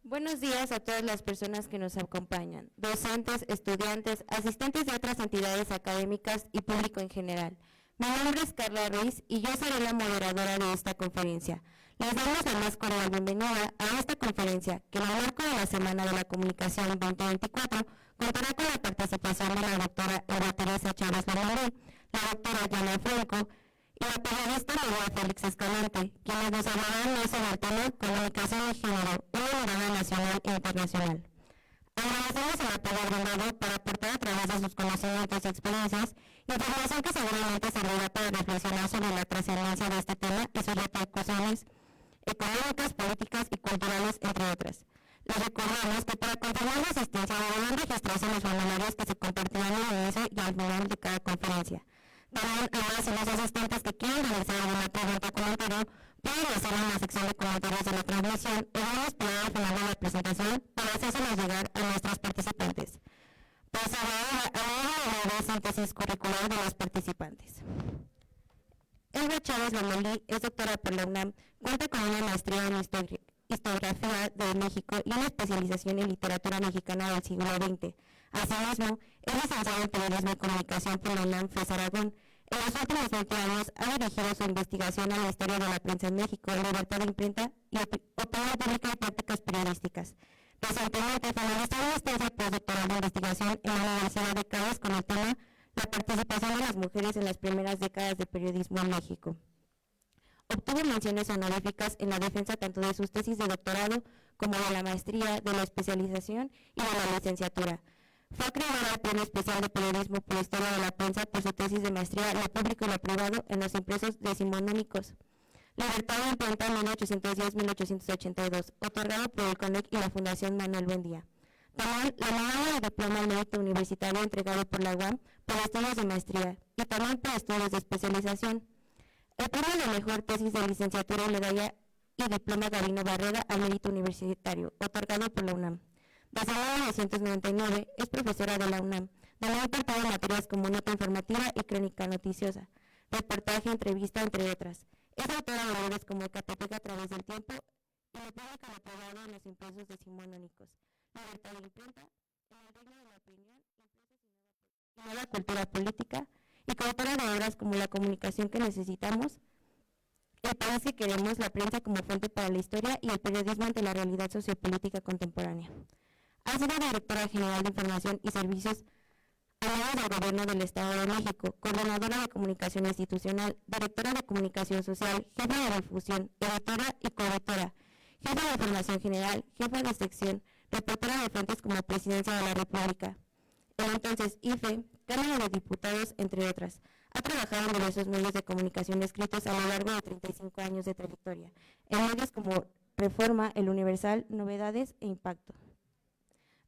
Buenos días a todas las personas que nos acompañan, docentes, estudiantes, asistentes de otras entidades académicas y público en general. Mi nombre es Carla Ruiz y yo seré la moderadora de esta conferencia. Les damos la más cordial bienvenida a esta conferencia que en el marco de la Semana de la Comunicación 2024 contará con la participación de la doctora Eva Teresa Chávez Lomelí, la doctora Yana Franco y la periodista María Félix Escalante, quienes nos hablarán hoy sobre el tema Comunicación y Género, una mirada nacional e internacional. Agradecemos el apoyo brindado para aportar a través de sus conocimientos y experiencias información que seguramente servirá para reflexionar sobre la trascendencia de este tema y sus repercusiones económicas, políticas y culturales, entre otras. Les recordamos que para confirmar la asistencia deberán registrarse en los formularios que se compartirán al inicio y al final de cada conferencia. También a las y los asistentes que quieran realizar alguna pregunta o comentario pueden hacerlo en la sección de comentarios de la transmisión o van a esperar al final de la presentación para hacérselos llegar a nuestros participantes. Procederá a una breve síntesis curricular de los participantes. Eva Chávez Lomelí es doctora por la UNAM, cuenta con una maestría en historiografía de México y una especialización en literatura mexicana del siglo XX. Asimismo, es licenciada en periodismo y comunicación por la UNAM FES Aragón. En los últimos 20 años ha dirigido su investigación a la historia de la prensa en México, libertad de imprenta y opinión pública y prácticas periodísticas. Recientemente finalizó una estancia postdoctoral de investigación en la Universidad de Cádiz con el tema La participación de las mujeres en las primeras décadas del periodismo en México. Obtuvo menciones honoríficas en la defensa tanto de sus tesis de doctorado como de la maestría, de la especialización y de la licenciatura. Fue acreedora al Premio Especial de Periodismo por Historia de la Prensa por su tesis de maestría Lo Público y lo Privado en los impresos decimonónicos. Libertad de imprenta 1810-1882, otorgado por el CONEC y la Fundación Manuel Buendía. También la medalla de diploma al mérito universitario entregado por la UAM por estudios de maestría y también por estudios de especialización. El premio de mejor tesis de licenciatura y medalla y diploma Gabino Barrera al mérito universitario, otorgado por la UNAM. Desde 1999 es profesora de la UNAM, donde ha impartido materias como nota informativa y crónica noticiosa, reportaje, entrevista, entre otras. Es autora de libros como Ecatepec a través del tiempo y lo público y lo privado en los impresos decimonónicos, Libertad de imprenta, en el reino de la opinión, impresos y nueva cultura política, y coautora de obras como La comunicación que necesitamos, El país que queremos, la prensa como fuente para la historia y el periodismo ante la realidad sociopolítica contemporánea. Ha sido directora general de Información y Servicios aliados del Gobierno del Estado de México, coordinadora de comunicación institucional, directora de comunicación social, jefa de difusión, editora y coeditora, jefa de formación general, jefa de sección, reportera de frentes como Presidencia de la República. El entonces IFE, Cámara de Diputados, entre otras. Ha trabajado en diversos medios de comunicación escritos a lo largo de 35 años de trayectoria, en medios como Reforma, El Universal, Novedades e Impacto.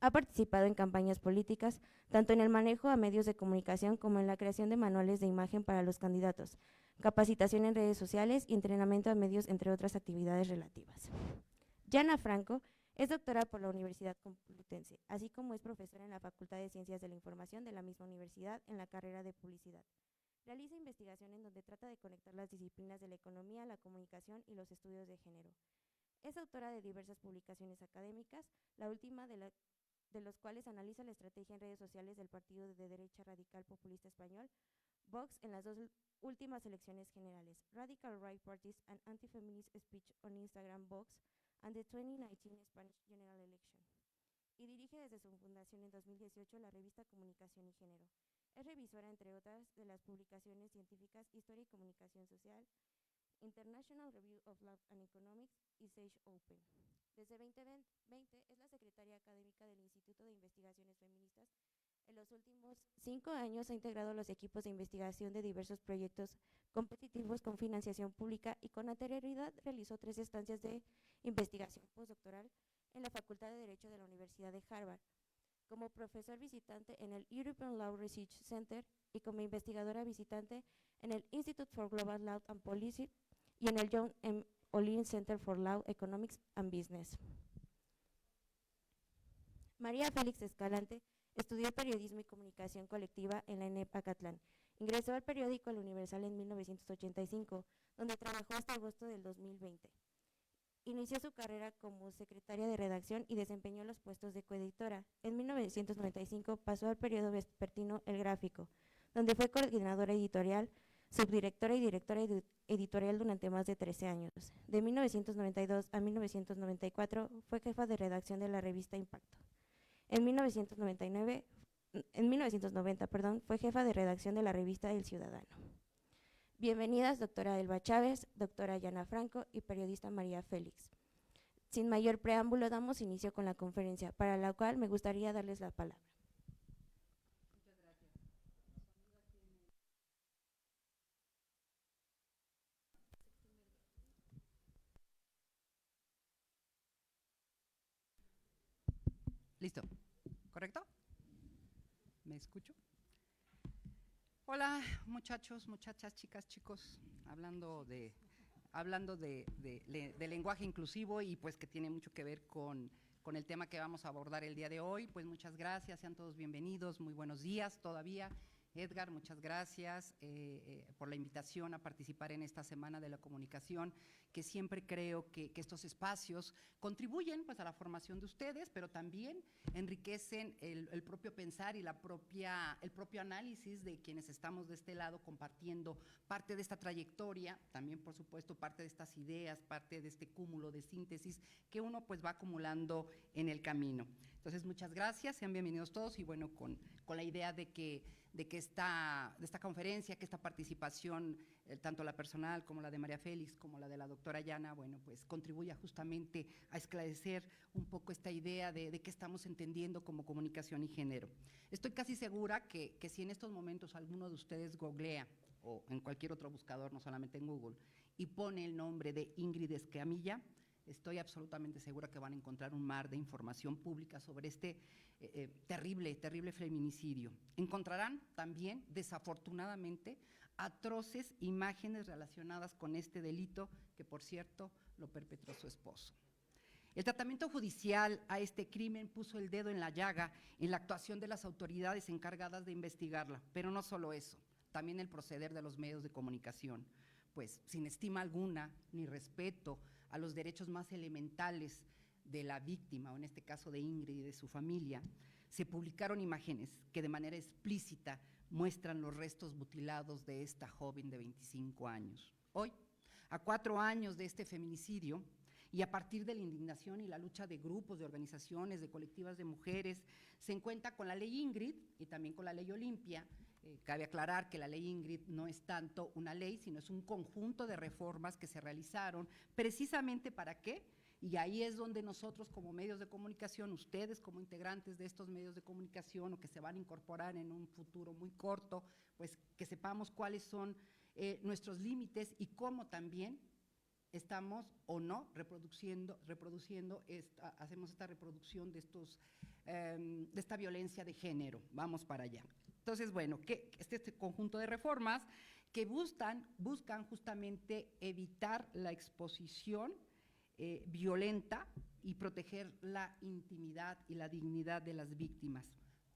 Ha participado en campañas políticas, tanto en el manejo a medios de comunicación como en la creación de manuales de imagen para los candidatos, capacitación en redes sociales y entrenamiento a medios, entre otras actividades relativas. Yana Franco es doctora por la Universidad Complutense, así como es profesora en la Facultad de Ciencias de la Información de la misma universidad en la carrera de Publicidad. Realiza investigación en donde trata de conectar las disciplinas de la economía, la comunicación y los estudios de género. Es autora de diversas publicaciones académicas, la última de los cuales analiza la estrategia en redes sociales del partido de derecha radical populista español, Vox, en las dos últimas elecciones generales, Radical Right Parties and Anti-Feminist Speech on Instagram Vox, and the 2019 Spanish General Election, y dirige desde su fundación en 2018 la revista Comunicación y Género. Es revisora, entre otras, de las publicaciones científicas Historia y Comunicación Social, International Review of Law and Economics y Sage Open. Desde 2020 es la secretaria académica del Instituto de Investigaciones Feministas. En los últimos 5 años ha integrado los equipos de investigación de diversos proyectos competitivos con financiación pública y con anterioridad realizó 3 estancias de investigación postdoctoral en la Facultad de Derecho de la Universidad de Harvard, como profesor visitante en el European Law Research Center y como investigadora visitante en el Institute for Global Law and Policy y en el John M. Olin Center for Law, Economics and Business. María Félix Escalante estudió periodismo y comunicación colectiva en la ENEP Acatlán. Ingresó al periódico El Universal en 1985, donde trabajó hasta agosto del 2020. Inició su carrera como secretaria de redacción y desempeñó los puestos de coeditora. En 1995 pasó al periodo vespertino El Gráfico, donde fue coordinadora editorial, subdirectora y directora editorial durante más de 13 años. De 1992 a 1994 fue jefa de redacción de la revista Impacto. En 1990, fue jefa de redacción de la revista El Ciudadano. Bienvenidas, doctora Elba Chávez, doctora Yana Franco y periodista María Félix. Sin mayor preámbulo, damos inicio con la conferencia, para la cual me gustaría darles la palabra. Muchas gracias. Listo, ¿correcto? ¿Me escucho? Hola, muchachos, muchachas, chicas, chicos, hablando de lenguaje inclusivo y pues que tiene mucho que ver con el tema que vamos a abordar el día de hoy. Pues muchas gracias, sean todos bienvenidos, muy buenos días todavía. Edgar, muchas gracias por la invitación a participar en esta Semana de la Comunicación, que siempre creo que estos espacios contribuyen pues, a la formación de ustedes, pero también enriquecen el propio pensar y el propio análisis de quienes estamos de este lado compartiendo parte de esta trayectoria, también por supuesto parte de estas ideas, parte de este cúmulo de síntesis que uno pues va acumulando en el camino. Entonces, muchas gracias, sean bienvenidos todos y bueno, con la idea de que esta conferencia, que esta participación, tanto la personal como la de María Félix, como la de la doctora Yana, bueno, pues contribuya justamente a esclarecer un poco esta idea de qué estamos entendiendo como comunicación y género. Estoy casi segura que si en estos momentos alguno de ustedes googlea, o en cualquier otro buscador, no solamente en Google, y pone el nombre de Ingrid Escamilla, estoy absolutamente segura que van a encontrar un mar de información pública sobre este terrible feminicidio. Encontrarán también, desafortunadamente, atroces imágenes relacionadas con este delito, que por cierto lo perpetró su esposo. El tratamiento judicial a este crimen puso el dedo en la llaga en la actuación de las autoridades encargadas de investigarla, pero no solo eso, también el proceder de los medios de comunicación, pues sin estima alguna ni respeto a los derechos más elementales de la víctima, o en este caso de Ingrid y de su familia, se publicaron imágenes que de manera explícita muestran los restos mutilados de esta joven de 25 años. Hoy, a 4 años de este feminicidio, y a partir de la indignación y la lucha de grupos, de organizaciones, de colectivas de mujeres, se encuentra con la ley Ingrid y también con la ley Olimpia. Cabe aclarar que la ley Ingrid no es tanto una ley, sino es un conjunto de reformas que se realizaron precisamente ¿para qué? Y ahí es donde nosotros como medios de comunicación, ustedes como integrantes de estos medios de comunicación o que se van a incorporar en un futuro muy corto, pues que sepamos cuáles son nuestros límites y cómo también estamos o no hacemos esta reproducción de esta violencia de género. Vamos para allá. Entonces, bueno, este conjunto de reformas que buscan justamente evitar la exposición violenta y proteger la intimidad y la dignidad de las víctimas.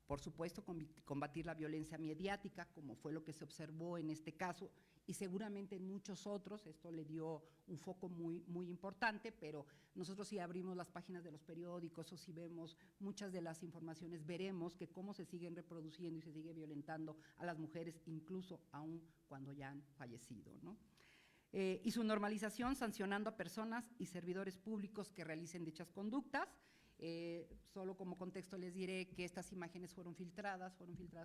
Por supuesto, combatir la violencia mediática, como fue lo que se observó en este caso, y seguramente en muchos otros. Esto le dio un foco muy, muy importante, pero nosotros si abrimos las páginas de los periódicos o si vemos muchas de las informaciones, veremos que cómo se siguen reproduciendo y se sigue violentando a las mujeres, incluso aún cuando ya han fallecido, ¿no? Y su normalización sancionando a personas y servidores públicos que realicen dichas conductas. Solo como contexto les diré que estas imágenes fueron filtradas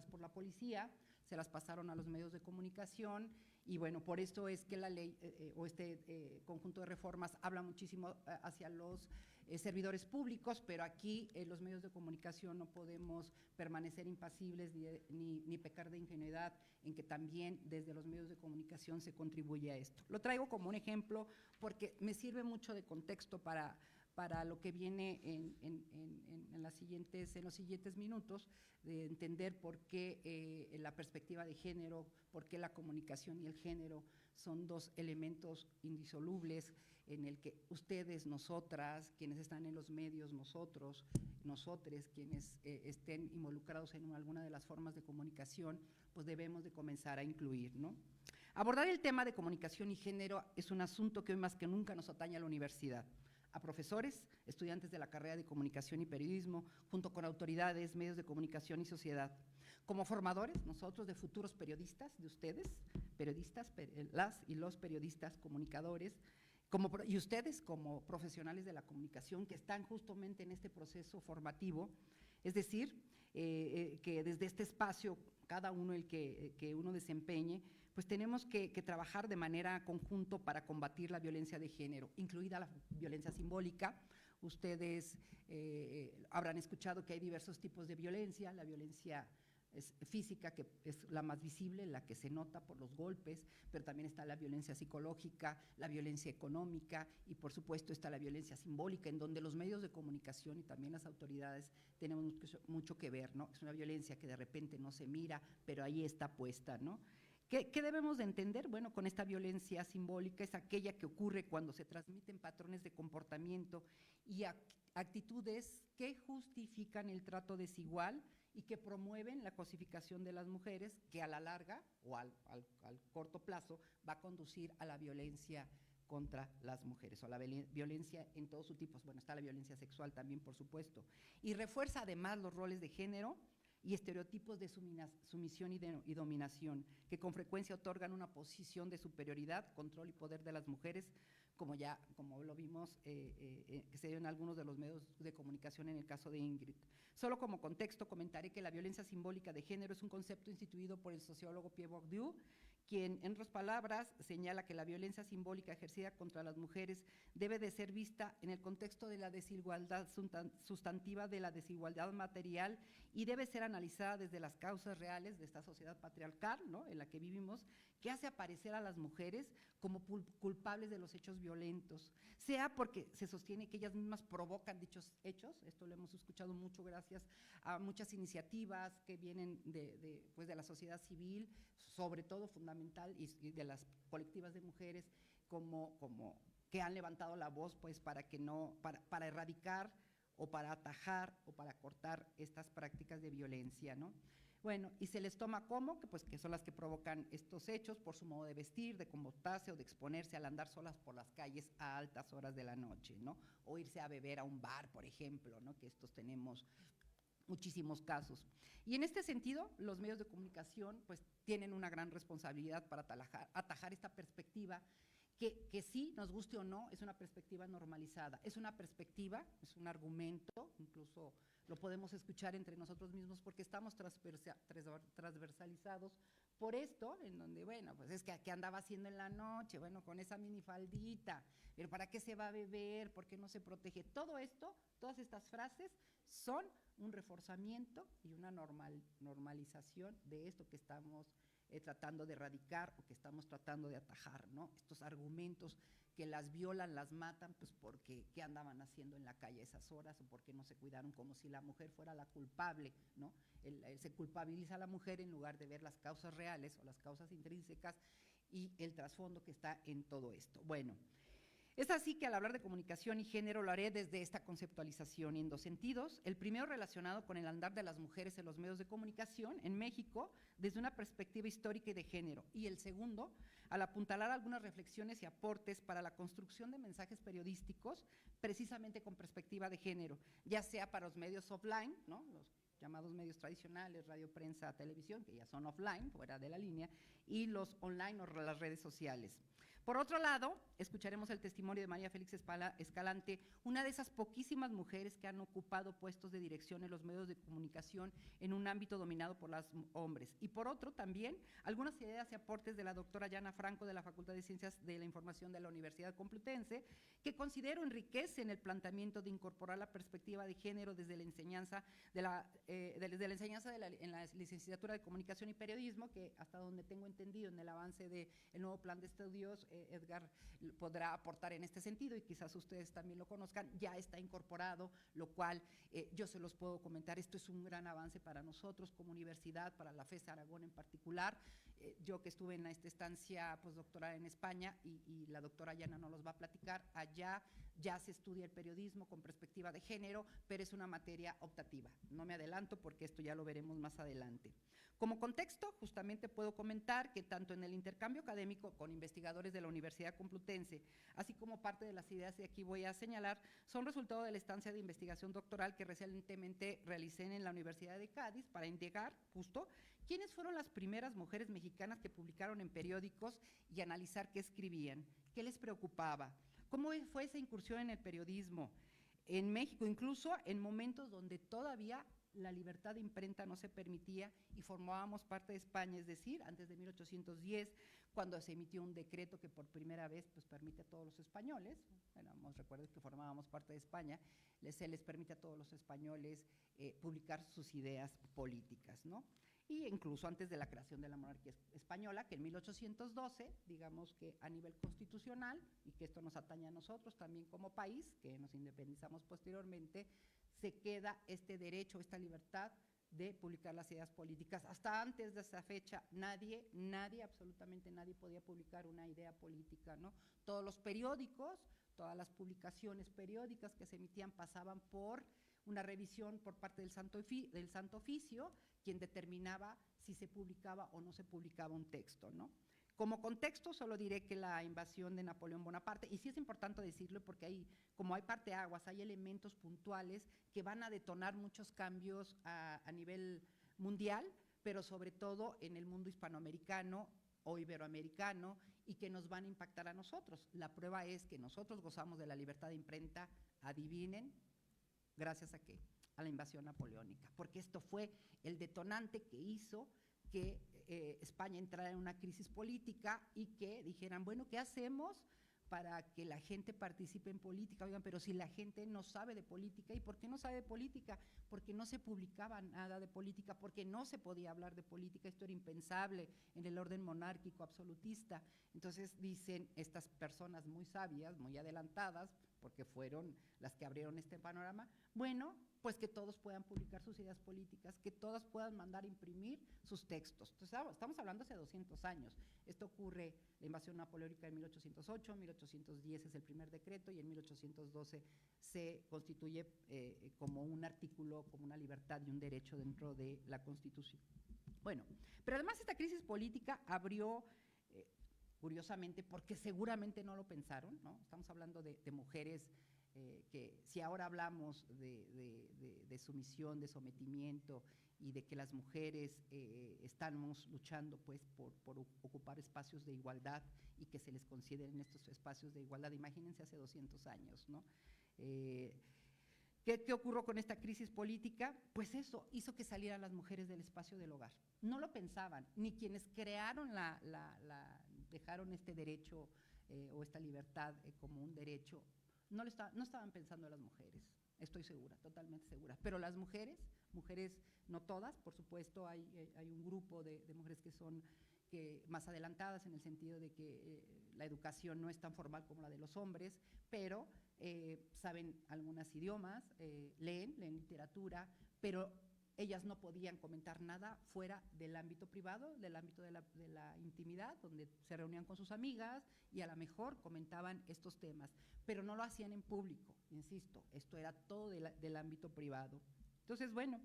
por la policía, se las pasaron a los medios de comunicación y bueno, por esto es que la ley o este conjunto de reformas habla muchísimo hacia los servidores públicos, pero aquí los medios de comunicación no podemos permanecer impasibles ni pecar de ingenuidad en que también desde los medios de comunicación se contribuye a esto. Lo traigo como un ejemplo porque me sirve mucho de contexto para lo que viene en los siguientes minutos, de entender por qué la perspectiva de género, por qué la comunicación y el género son dos elementos indisolubles en el que ustedes, nosotras, quienes están en los medios, nosotres, quienes estén involucrados en alguna de las formas de comunicación, pues debemos de comenzar a incluir, ¿no? Abordar el tema de comunicación y género es un asunto que hoy más que nunca nos atañe a la universidad. a profesores, estudiantes de la carrera de Comunicación y Periodismo, junto con autoridades, medios de comunicación y sociedad. Como formadores, nosotros, de futuros periodistas, de ustedes, periodistas, las y los periodistas, comunicadores, y ustedes como profesionales de la comunicación que están justamente en este proceso formativo, es decir, que desde este espacio, cada uno el que uno desempeñe, pues tenemos que trabajar de manera conjunto para combatir la violencia de género, incluida la violencia simbólica. Ustedes habrán escuchado que hay diversos tipos de violencia, la violencia física, que es la más visible, la que se nota por los golpes, pero también está la violencia psicológica, la violencia económica y por supuesto está la violencia simbólica, en donde los medios de comunicación y también las autoridades tenemos mucho que ver, ¿no? Es una violencia que de repente no se mira, pero ahí está puesta, ¿no? ¿Qué debemos de entender? Bueno, con esta violencia simbólica es aquella que ocurre cuando se transmiten patrones de comportamiento y actitudes que justifican el trato desigual y que promueven la cosificación de las mujeres, que a la larga o al corto plazo va a conducir a la violencia contra las mujeres, o la violencia en todos sus tipos. Bueno, está la violencia sexual también, por supuesto. Y refuerza además los roles de género y estereotipos de sumisión y dominación, que con frecuencia otorgan una posición de superioridad, control y poder de las mujeres, como lo vimos, que se dio en algunos de los medios de comunicación en el caso de Ingrid. Solo como contexto comentaré que la violencia simbólica de género es un concepto instituido por el sociólogo Pierre Bourdieu, quien, en otras palabras, señala que la violencia simbólica ejercida contra las mujeres debe de ser vista en el contexto de la desigualdad sustantiva, de la desigualdad material, y debe ser analizada desde las causas reales de esta sociedad patriarcal, ¿no?, en la que vivimos, que hace aparecer a las mujeres como culpables de los hechos violentos, sea porque se sostiene que ellas mismas provocan dichos hechos. Esto lo hemos escuchado mucho gracias a muchas iniciativas que vienen de la sociedad civil, sobre todo fundamental, y de las colectivas de mujeres, como que han levantado la voz, pues, para erradicar o para atajar o para cortar estas prácticas de violencia, ¿no? Bueno, y se les toma como que son las que provocan estos hechos por su modo de vestir, de comportarse o de exponerse al andar solas por las calles a altas horas de la noche, ¿no? O irse a beber a un bar, por ejemplo, ¿no?, que estos tenemos muchísimos casos. Y en este sentido, los medios de comunicación pues tienen una gran responsabilidad para atajar esta perspectiva que sí, nos guste o no, es una perspectiva normalizada, es una perspectiva, es un argumento, incluso lo podemos escuchar entre nosotros mismos porque estamos transversalizados por esto, en donde, bueno, pues es que ¿qué andaba haciendo en la noche? Bueno, con esa minifaldita, pero ¿para qué se va a beber? ¿Por qué no se protege? Todo esto, todas estas frases son un reforzamiento y una normalización de esto que estamos tratando de erradicar o que estamos tratando de atajar, ¿no? Estos argumentos que las violan, las matan, pues porque ¿qué andaban haciendo en la calle a esas horas? O porque no se cuidaron, como si la mujer fuera la culpable, ¿no? Se culpabiliza a la mujer en lugar de ver las causas reales o las causas intrínsecas y el trasfondo que está en todo esto. Bueno, es así que al hablar de comunicación y género lo haré desde esta conceptualización y en dos sentidos. El primero relacionado con el andar de las mujeres en los medios de comunicación en México desde una perspectiva histórica y de género. Y el segundo, al apuntalar algunas reflexiones y aportes para la construcción de mensajes periodísticos precisamente con perspectiva de género, ya sea para los medios offline, ¿no?, los llamados medios tradicionales, radio, prensa, televisión, que ya son offline, fuera de la línea, y los online o las redes sociales. Por otro lado, escucharemos el testimonio de María Félix Escalante, una de esas poquísimas mujeres que han ocupado puestos de dirección en los medios de comunicación en un ámbito dominado por los hombres. Y por otro, también, algunas ideas y aportes de la doctora Yana Franco de la Facultad de Ciencias de la Información de la Universidad Complutense, que considero enriquecen el planteamiento de incorporar la perspectiva de género desde la enseñanza en la licenciatura de Comunicación y Periodismo, que hasta donde tengo entendido en el avance del nuevo plan de estudios, Edgar podrá aportar en este sentido y quizás ustedes también lo conozcan, ya está incorporado, lo cual yo se los puedo comentar. Esto es un gran avance para nosotros como universidad, para la FES Aragón en particular. Yo que estuve en esta estancia postdoctoral en España y la doctora Yana nos los va a platicar, allá ya se estudia el periodismo con perspectiva de género, pero es una materia optativa. No me adelanto porque esto ya lo veremos más adelante. Como contexto, justamente puedo comentar que tanto en el intercambio académico con investigadores de la la Universidad Complutense, así como parte de las ideas que aquí voy a señalar, son resultado de la estancia de investigación doctoral que recientemente realicé en la Universidad de Cádiz para indagar justo quiénes fueron las primeras mujeres mexicanas que publicaron en periódicos y analizar qué escribían, qué les preocupaba, cómo fue esa incursión en el periodismo en México, incluso en momentos donde todavía la libertad de imprenta no se permitía y formábamos parte de España, es decir, antes de 1810, cuando se emitió un decreto que por primera vez pues, permite a todos los españoles, recuerden que formábamos parte de España, se les permite a todos los españoles publicar sus ideas políticas, ¿no? Y incluso antes de la creación de la monarquía española, que en 1812, digamos que a nivel constitucional, y que esto nos atañe a nosotros también como país, que nos independizamos posteriormente, se queda este derecho, esta libertad de publicar las ideas políticas. Hasta antes de esa fecha, nadie, absolutamente nadie podía publicar una idea política, ¿no? Todos los periódicos, todas las publicaciones periódicas que se emitían pasaban por una revisión por parte del Santo Oficio, quien determinaba si se publicaba o no se publicaba un texto, ¿no? Como contexto, solo diré que la invasión de Napoleón Bonaparte, y sí es importante decirlo porque como hay parteaguas, hay elementos puntuales que van a detonar muchos cambios a nivel mundial, pero sobre todo en el mundo hispanoamericano o iberoamericano, y que nos van a impactar a nosotros. La prueba es que nosotros gozamos de la libertad de imprenta, adivinen, ¿gracias a qué? A la invasión napoleónica, porque esto fue el detonante que hizo que España entrara en una crisis política y que dijeran, bueno, ¿qué hacemos para que la gente participe en política? Oigan, pero si la gente no sabe de política, ¿y por qué no sabe de política? Porque no se publicaba nada de política, porque no se podía hablar de política, esto era impensable en el orden monárquico absolutista. Entonces dicen estas personas muy sabias, muy adelantadas, porque fueron las que abrieron este panorama, bueno, pues que todos puedan publicar sus ideas políticas, que todas puedan mandar a imprimir sus textos. Entonces, estamos hablando hace 200 años. Esto ocurre, la invasión napoleónica en 1808, 1810 es el primer decreto y en 1812 se constituye como un artículo, como una libertad y un derecho dentro de la Constitución. Bueno, pero además esta crisis política abrió, curiosamente, porque seguramente no lo pensaron, ¿no? Estamos hablando de mujeres que si ahora hablamos de sumisión, de sometimiento y de que las mujeres estamos luchando pues por ocupar espacios de igualdad y que se les consideren estos espacios de igualdad, imagínense hace 200 años, ¿no? ¿Qué ocurrió con esta crisis política? Pues eso hizo que salieran las mujeres del espacio del hogar. No lo pensaban, ni quienes crearon dejaron este derecho o esta libertad como un derecho, no estaban pensando en las mujeres, estoy segura, totalmente segura. Pero las mujeres no todas, por supuesto, hay un grupo de mujeres que son más adelantadas en el sentido de que la educación no es tan formal como la de los hombres, pero saben algunos idiomas, leen literatura, pero ellas no podían comentar nada fuera del ámbito privado, del ámbito de la intimidad, donde se reunían con sus amigas y a lo mejor comentaban estos temas, pero no lo hacían en público, insisto, esto era todo del ámbito privado. Entonces, bueno,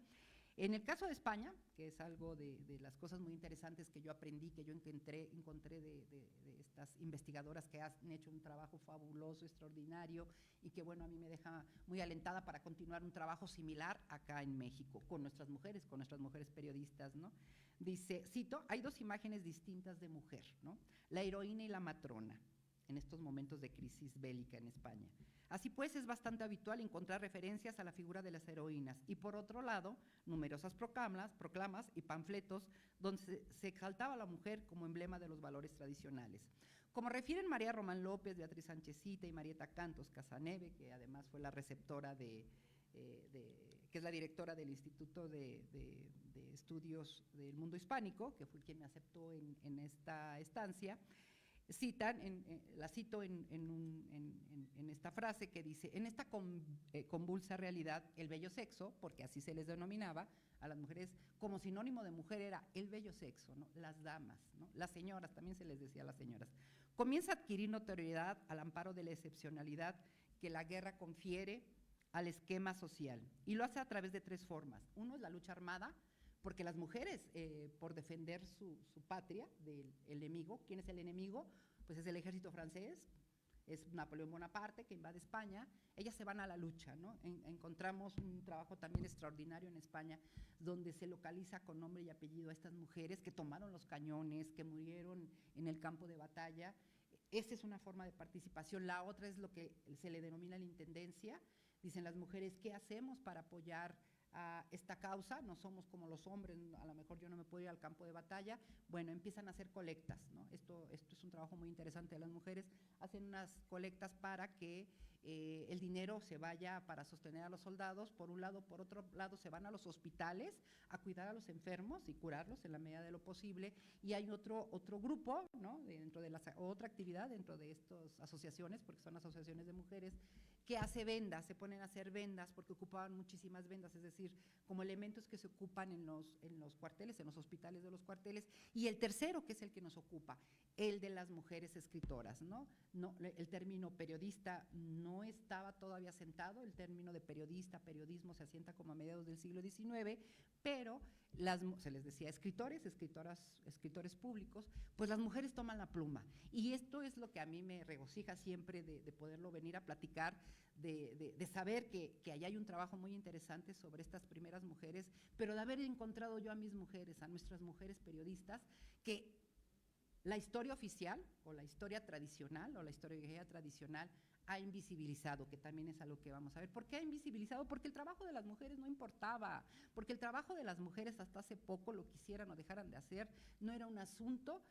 en el caso de España, que es algo de las cosas muy interesantes que yo aprendí, que yo encontré de estas investigadoras que han hecho un trabajo fabuloso, extraordinario, y que bueno, a mí me deja muy alentada para continuar un trabajo similar acá en México, con nuestras mujeres periodistas, ¿no? Dice, cito, hay dos imágenes distintas de mujer, ¿no? La heroína y la matrona, en estos momentos de crisis bélica en España. Así pues, es bastante habitual encontrar referencias a la figura de las heroínas y, por otro lado, numerosas proclamas y panfletos donde se exaltaba a la mujer como emblema de los valores tradicionales. Como refieren María Román López, Beatriz Sánchezita y Marieta Cantos Casaneve, que además fue la receptora que es la directora del Instituto de Estudios del Mundo Hispánico, que fue quien me aceptó en esta estancia, la cito en esta frase que dice, en esta convulsa realidad, el bello sexo, porque así se les denominaba a las mujeres, como sinónimo de mujer era el bello sexo, ¿no? Las damas, ¿no? Las señoras, también se les decía a las señoras, comienza a adquirir notoriedad al amparo de la excepcionalidad que la guerra confiere al esquema social, y lo hace a través de tres formas. Uno es la lucha armada, porque las mujeres, por defender su patria del enemigo, ¿quién es el enemigo? pues es el ejército francés, es Napoleón Bonaparte que invade España, ellas se van a la lucha, ¿no? Encontramos un trabajo también extraordinario en España, donde se localiza con nombre y apellido a estas mujeres que tomaron los cañones, que murieron en el campo de batalla. Esa es una forma de participación. La otra es lo que se le denomina la intendencia. Dicen las mujeres, ¿qué hacemos para apoyar a esta causa? No somos como los hombres, a lo mejor yo no me puedo ir al campo de batalla. Bueno, empiezan a hacer colectas, ¿no? Esto es un trabajo muy interesante de las mujeres. Hacen unas colectas para que el dinero se vaya para sostener a los soldados, por un lado. Por otro lado, se van a los hospitales a cuidar a los enfermos y curarlos en la medida de lo posible. Y hay otro grupo, ¿no? Dentro de otra actividad dentro de estas asociaciones, porque son asociaciones de mujeres, que hace vendas, se ponen a hacer vendas porque ocupaban muchísimas vendas, es decir, como elementos que se ocupan en los cuarteles, en los hospitales de los cuarteles. Y el tercero, que es el que nos ocupa, el de las mujeres escritoras, ¿no? El término periodista no estaba todavía sentado, el término de periodista, periodismo se asienta como a mediados del siglo XIX, pero se les decía escritores, escritores públicos, pues las mujeres toman la pluma. Y esto es lo que a mí me regocija siempre de poderlo venir a platicar, de saber que allá hay un trabajo muy interesante sobre estas primeras mujeres, pero de haber encontrado yo a mis mujeres, a nuestras mujeres periodistas, que la historia oficial o la historia tradicional o la historiografía tradicional ha invisibilizado, que también es algo que vamos a ver. ¿Por qué ha invisibilizado? Porque el trabajo de las mujeres no importaba, porque el trabajo de las mujeres hasta hace poco, lo quisieran o dejaran de hacer, no era un asunto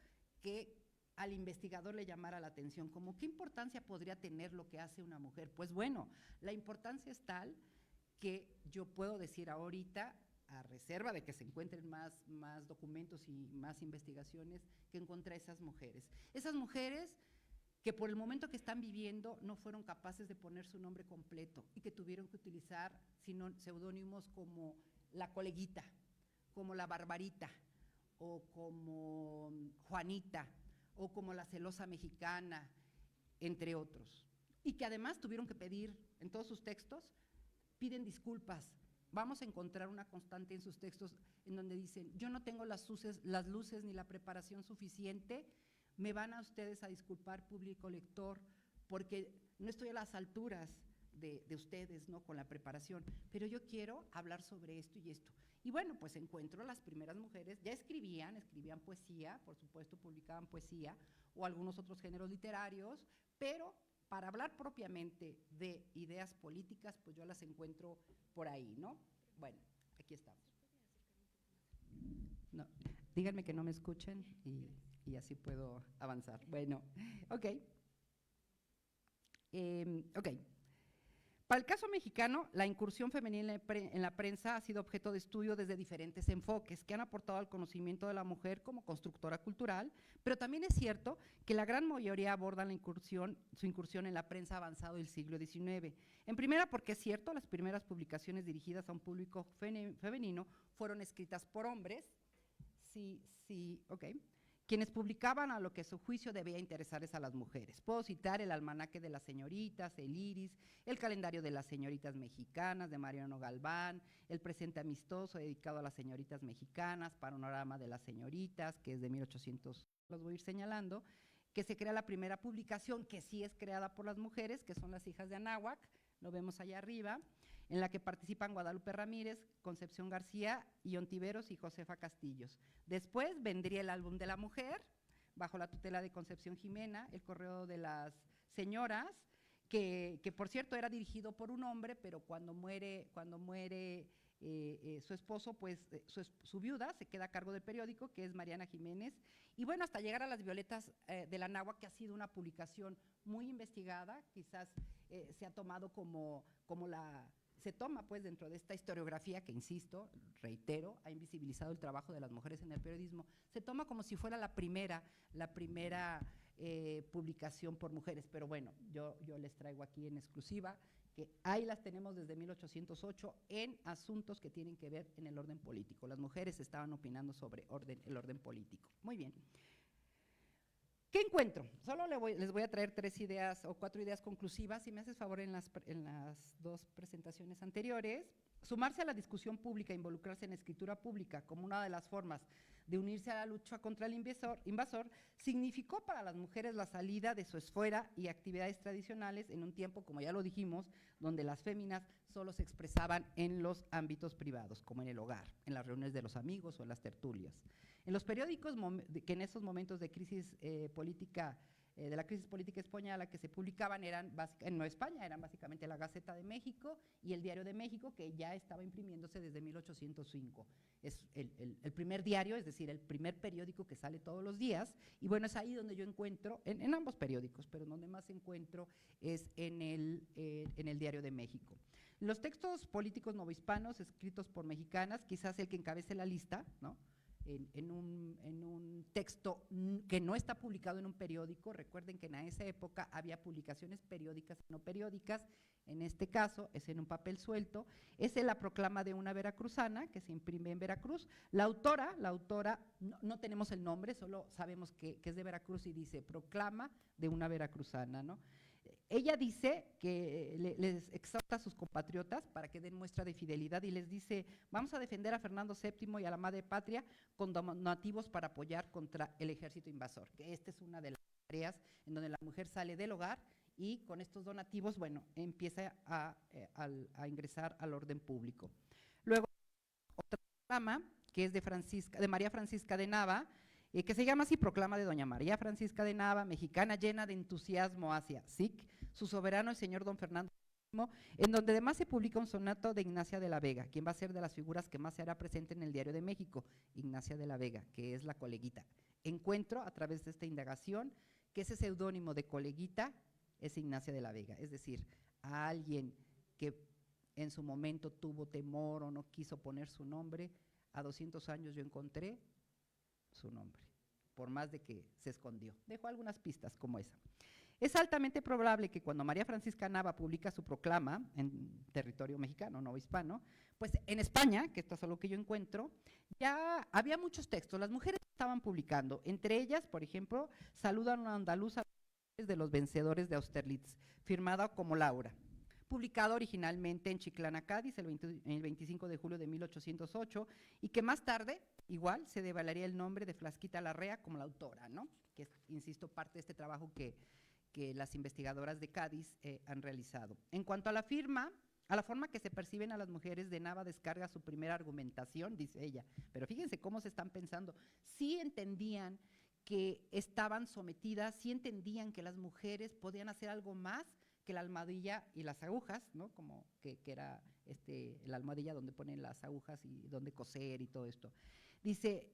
que al investigador le llamara la atención, como qué importancia podría tener lo que hace una mujer. Pues bueno, la importancia es tal que yo puedo decir ahorita, a reserva de que se encuentren más documentos y más investigaciones, que encontré esas mujeres. Esas mujeres que por el momento que están viviendo no fueron capaces de poner su nombre completo y que tuvieron que utilizar seudónimos como la Coleguita, como la Barbarita, o como Juanita, o como la Celosa Mexicana, entre otros. Y que además tuvieron que pedir, en todos sus textos, piden disculpas. Vamos a encontrar una constante en sus textos en donde dicen, yo no tengo las luces ni la preparación suficiente, me van a ustedes a disculpar, público lector, porque no estoy a las alturas de ustedes, ¿no?, con la preparación, pero yo quiero hablar sobre esto y esto. Y bueno, pues encuentro las primeras mujeres, ya escribían poesía, por supuesto publicaban poesía o algunos otros géneros literarios, pero para hablar propiamente de ideas políticas, pues yo las encuentro por ahí, ¿no? Bueno, aquí estamos. No, díganme que no me escuchen y así puedo avanzar. Bueno, ok. Ok. Para el caso mexicano, la incursión femenina en la prensa ha sido objeto de estudio desde diferentes enfoques que han aportado al conocimiento de la mujer como constructora cultural, pero también es cierto que la gran mayoría abordan su incursión en la prensa avanzado del siglo XIX. En primera, porque es cierto, las primeras publicaciones dirigidas a un público femenino fueron escritas por hombres, quienes publicaban a lo que a su juicio debía interesarles a las mujeres. Puedo citar el Almanaque de las Señoritas, el Iris, el Calendario de las Señoritas Mexicanas de Mariano Galván, el Presente Amistoso dedicado a las señoritas mexicanas, Panorama de las Señoritas, que es de 1800, los voy a ir señalando, que se crea la primera publicación, que sí es creada por las mujeres, que son las hijas de Anáhuac, lo vemos allá arriba, en la que participan Guadalupe Ramírez, Concepción García y Ontiveros y Josefa Castillos. Después vendría el Álbum de la Mujer, bajo la tutela de Concepción Jimena, el Correo de las Señoras, que por cierto era dirigido por un hombre, pero cuando muere su esposo, pues su viuda se queda a cargo del periódico, que es Mariana Jiménez, y bueno, hasta llegar a Las Violetas de la Anáhuac, que ha sido una publicación muy investigada, quizás se ha tomado se toma pues dentro de esta historiografía que, insisto, reitero, ha invisibilizado el trabajo de las mujeres en el periodismo, se toma como si fuera la primera publicación por mujeres, pero bueno, yo les traigo aquí en exclusiva que ahí las tenemos desde 1808 en asuntos que tienen que ver en el orden político. Las mujeres estaban opinando sobre el orden político. Muy bien. ¿Qué encuentro? Solo les voy a traer 3 ideas o 4 ideas conclusivas, si me haces favor en las 2 presentaciones anteriores. Sumarse a la discusión pública, involucrarse en escritura pública como una de las formas de unirse a la lucha contra el invasor, significó para las mujeres la salida de su esfera y actividades tradicionales en un tiempo, como ya lo dijimos, donde las féminas solo se expresaban en los ámbitos privados, como en el hogar, en las reuniones de los amigos o en las tertulias. En los periódicos que en esos momentos de crisis política, de la crisis política española que se publicaban en Nueva España, eran básicamente la Gaceta de México y el Diario de México, que ya estaba imprimiéndose desde 1805. Es el primer diario, es decir, el primer periódico que sale todos los días, y bueno, es ahí donde yo encuentro, en ambos periódicos, pero donde más encuentro es en el Diario de México. Los textos políticos novohispanos escritos por mexicanas, quizás el que encabece la lista, ¿no? En un texto que no está publicado en un periódico. Recuerden que en esa época había publicaciones periódicas y no periódicas, en este caso es en un papel suelto, es la proclama de una veracruzana que se imprime en Veracruz. La autora, no tenemos el nombre, solo sabemos que es de Veracruz y dice proclama de una veracruzana, ¿no? Ella dice que les exhorta a sus compatriotas para que den muestra de fidelidad y les dice: vamos a defender a Fernando VII y a la madre patria con donativos para apoyar contra el ejército invasor, que esta es una de las tareas en donde la mujer sale del hogar y con estos donativos, bueno, empieza a ingresar al orden público. Luego, otra proclama, que es de María Francisca de Nava, que se llama así, proclama de doña María Francisca de Nava, mexicana llena de entusiasmo hacia SIC, su soberano el señor don Fernando VII, en donde además se publica un sonato de Ignacia de la Vega, quien va a ser de las figuras que más se hará presente en el Diario de México, Ignacia de la Vega, que es la coleguita. Encuentro a través de esta indagación que ese seudónimo de coleguita es Ignacia de la Vega, es decir, a alguien que en su momento tuvo temor o no quiso poner su nombre, a 200 años yo encontré su nombre, por más de que se escondió. Dejo algunas pistas como esa. Es altamente probable que cuando María Francisca Nava publica su proclama en territorio mexicano, novohispano, pues en España, que esto es lo que yo encuentro, ya había muchos textos, las mujeres estaban publicando, entre ellas, por ejemplo, Saludan a una andaluza de los vencedores de Austerlitz, firmada como Laura, publicado originalmente en Chiclana, Cádiz, el 25 de julio de 1808, y que más tarde, igual, se develaría el nombre de Flasquita Larrea como la autora, ¿no? Que es, insisto, parte de este trabajo que las investigadoras de Cádiz han realizado. En cuanto a la forma que se perciben a las mujeres, de Nava descarga su primera argumentación, dice ella, pero fíjense cómo se están pensando. Sí entendían que estaban sometidas, sí entendían que las mujeres podían hacer algo más que la almohadilla y las agujas, ¿no? Como que era la almohadilla donde ponen las agujas y donde coser y todo esto. Dice,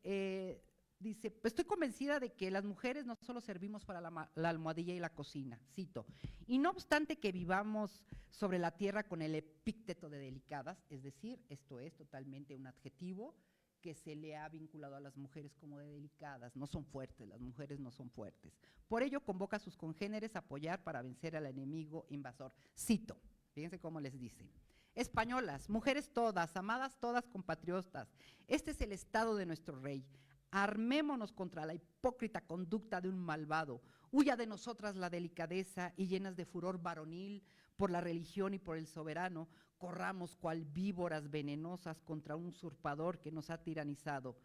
pues estoy convencida de que las mujeres no solo servimos para la almohadilla y la cocina, cito, y no obstante que vivamos sobre la tierra con el epíteto de delicadas, es decir, esto es totalmente un adjetivo que se le ha vinculado a las mujeres como de delicadas, no son fuertes, las mujeres no son fuertes. Por ello convoca a sus congéneres a apoyar para vencer al enemigo invasor. Cito, fíjense cómo les dice: españolas, mujeres todas, amadas todas compatriotas, este es el estado de nuestro rey. Armémonos contra la hipócrita conducta de un malvado, huya de nosotras la delicadeza y llenas de furor varonil por la religión y por el soberano, corramos cual víboras venenosas contra un usurpador que nos ha tiranizado.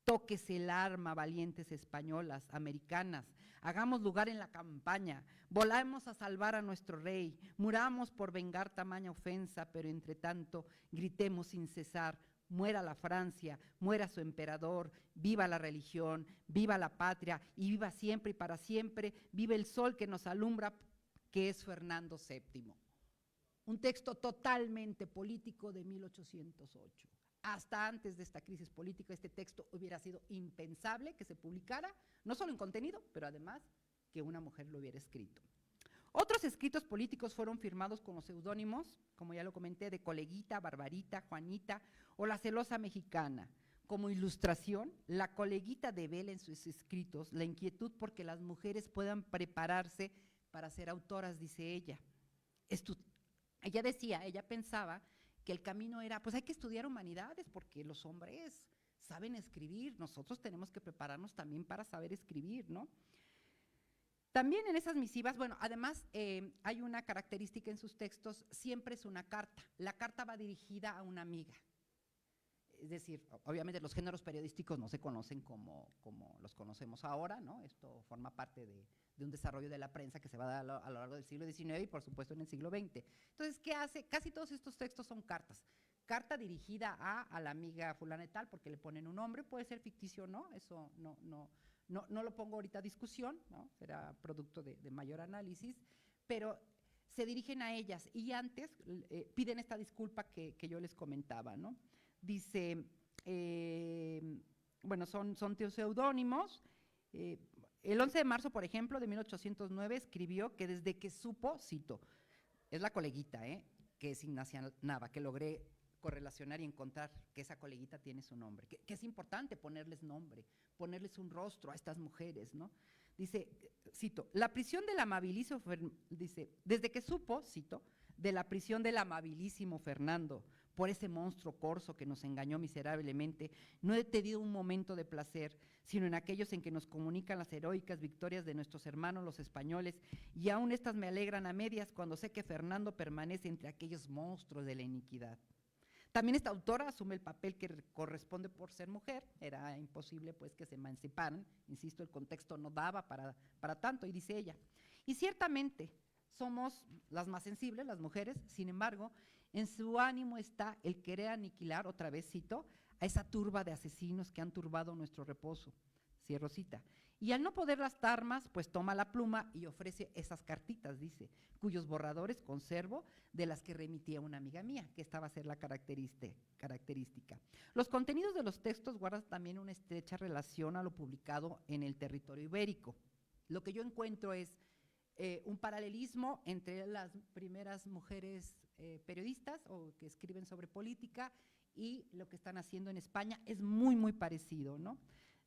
Tóquese el arma, valientes españolas, americanas, hagamos lugar en la campaña, volamos a salvar a nuestro rey, muramos por vengar tamaña ofensa, pero entre tanto gritemos sin cesar: muera la Francia, muera su emperador, viva la religión, viva la patria y viva siempre y para siempre, vive el sol que nos alumbra, que es Fernando VII. Un texto totalmente político de 1808. Hasta antes de esta crisis política, este texto hubiera sido impensable que se publicara, no solo en contenido, pero además que una mujer lo hubiera escrito. Otros escritos políticos fueron firmados con los seudónimos, como ya lo comenté, de Coleguita, Barbarita, Juanita o la celosa mexicana. Como ilustración, la Coleguita devela en sus escritos la inquietud porque las mujeres puedan prepararse para ser autoras, dice ella. Ella pensaba que el camino era, pues hay que estudiar humanidades porque los hombres saben escribir, nosotros tenemos que prepararnos también para saber escribir, ¿no? También en esas misivas, bueno, además hay una característica en sus textos, siempre es una carta. La carta va dirigida a una amiga. es decir, obviamente los géneros periodísticos no se conocen como los conocemos ahora, ¿no? Esto forma parte de un desarrollo de la prensa que se va a dar a lo largo del siglo XIX y, por supuesto, en el siglo XX. Entonces, ¿qué hace? Casi todos estos textos son cartas. Carta dirigida a la amiga fulana y tal, porque le ponen un nombre, puede ser ficticio o no, eso no lo pongo ahorita a discusión, ¿no? Será producto de mayor análisis, pero se dirigen a ellas y antes piden esta disculpa que yo les comentaba, ¿no? Dice, bueno, son seudónimos. El 11 de marzo, por ejemplo, de 1809, escribió que desde que supo, cito, es la coleguita, que es Ignacia Nava, que logré correlacionar y encontrar que esa coleguita tiene su nombre, que es importante ponerles nombre, ponerles un rostro a estas mujeres, ¿no? Dice, cito, la prisión del amabilísimo, dice, desde que supo, cito, de la prisión del amabilísimo Fernando, por ese monstruo corso que nos engañó miserablemente, no he tenido un momento de placer, sino en aquellos en que nos comunican las heroicas victorias de nuestros hermanos los españoles, y aún estas me alegran a medias cuando sé que Fernando permanece entre aquellos monstruos de la iniquidad. También esta autora asume el papel que corresponde por ser mujer, era imposible pues que se emanciparan, insisto, el contexto no daba para tanto, y dice ella, y ciertamente somos las más sensibles, las mujeres, sin embargo, en su ánimo está el querer aniquilar, otra vez cito, a esa turba de asesinos que han turbado nuestro reposo, cierro cita. Y al no poder las armas, pues toma la pluma y ofrece esas cartitas, dice, cuyos borradores conservo de las que remitía una amiga mía, que esta va a ser la característica. Los contenidos de los textos guardan también una estrecha relación a lo publicado en el territorio ibérico. Lo que yo encuentro es un paralelismo entre las primeras mujeres periodistas o que escriben sobre política y lo que están haciendo en España es muy, muy parecido, ¿no?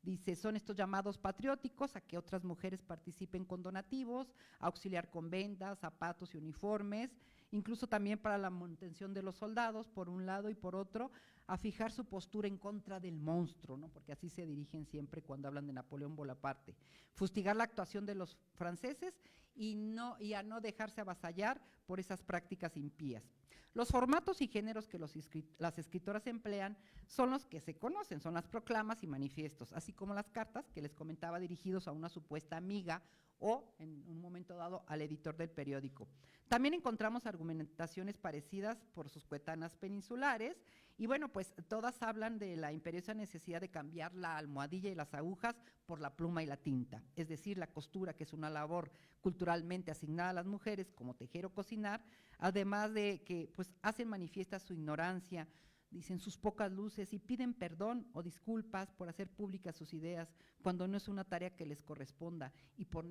Dice, son estos llamados patrióticos a que otras mujeres participen con donativos, a auxiliar con vendas, zapatos y uniformes, incluso también para la manutención de los soldados, por un lado, y por otro, a fijar su postura en contra del monstruo, ¿no? Porque así se dirigen siempre cuando hablan de Napoleón Bonaparte. Fustigar la actuación de los franceses y a no dejarse avasallar por esas prácticas impías. Los formatos y géneros que las escritoras emplean son los que se conocen, son las proclamas y manifiestos, así como las cartas que les comentaba dirigidos a una supuesta amiga o, en un momento dado, al editor del periódico. También encontramos argumentaciones parecidas por sus coetanas peninsulares y bueno, pues todas hablan de la imperiosa necesidad de cambiar la almohadilla y las agujas por la pluma y la tinta, es decir, la costura, que es una labor culturalmente asignada a las mujeres como tejer o cocinar, además de que pues hacen manifiesta su ignorancia, dicen sus pocas luces y piden perdón o disculpas por hacer públicas sus ideas cuando no es una tarea que les corresponda y por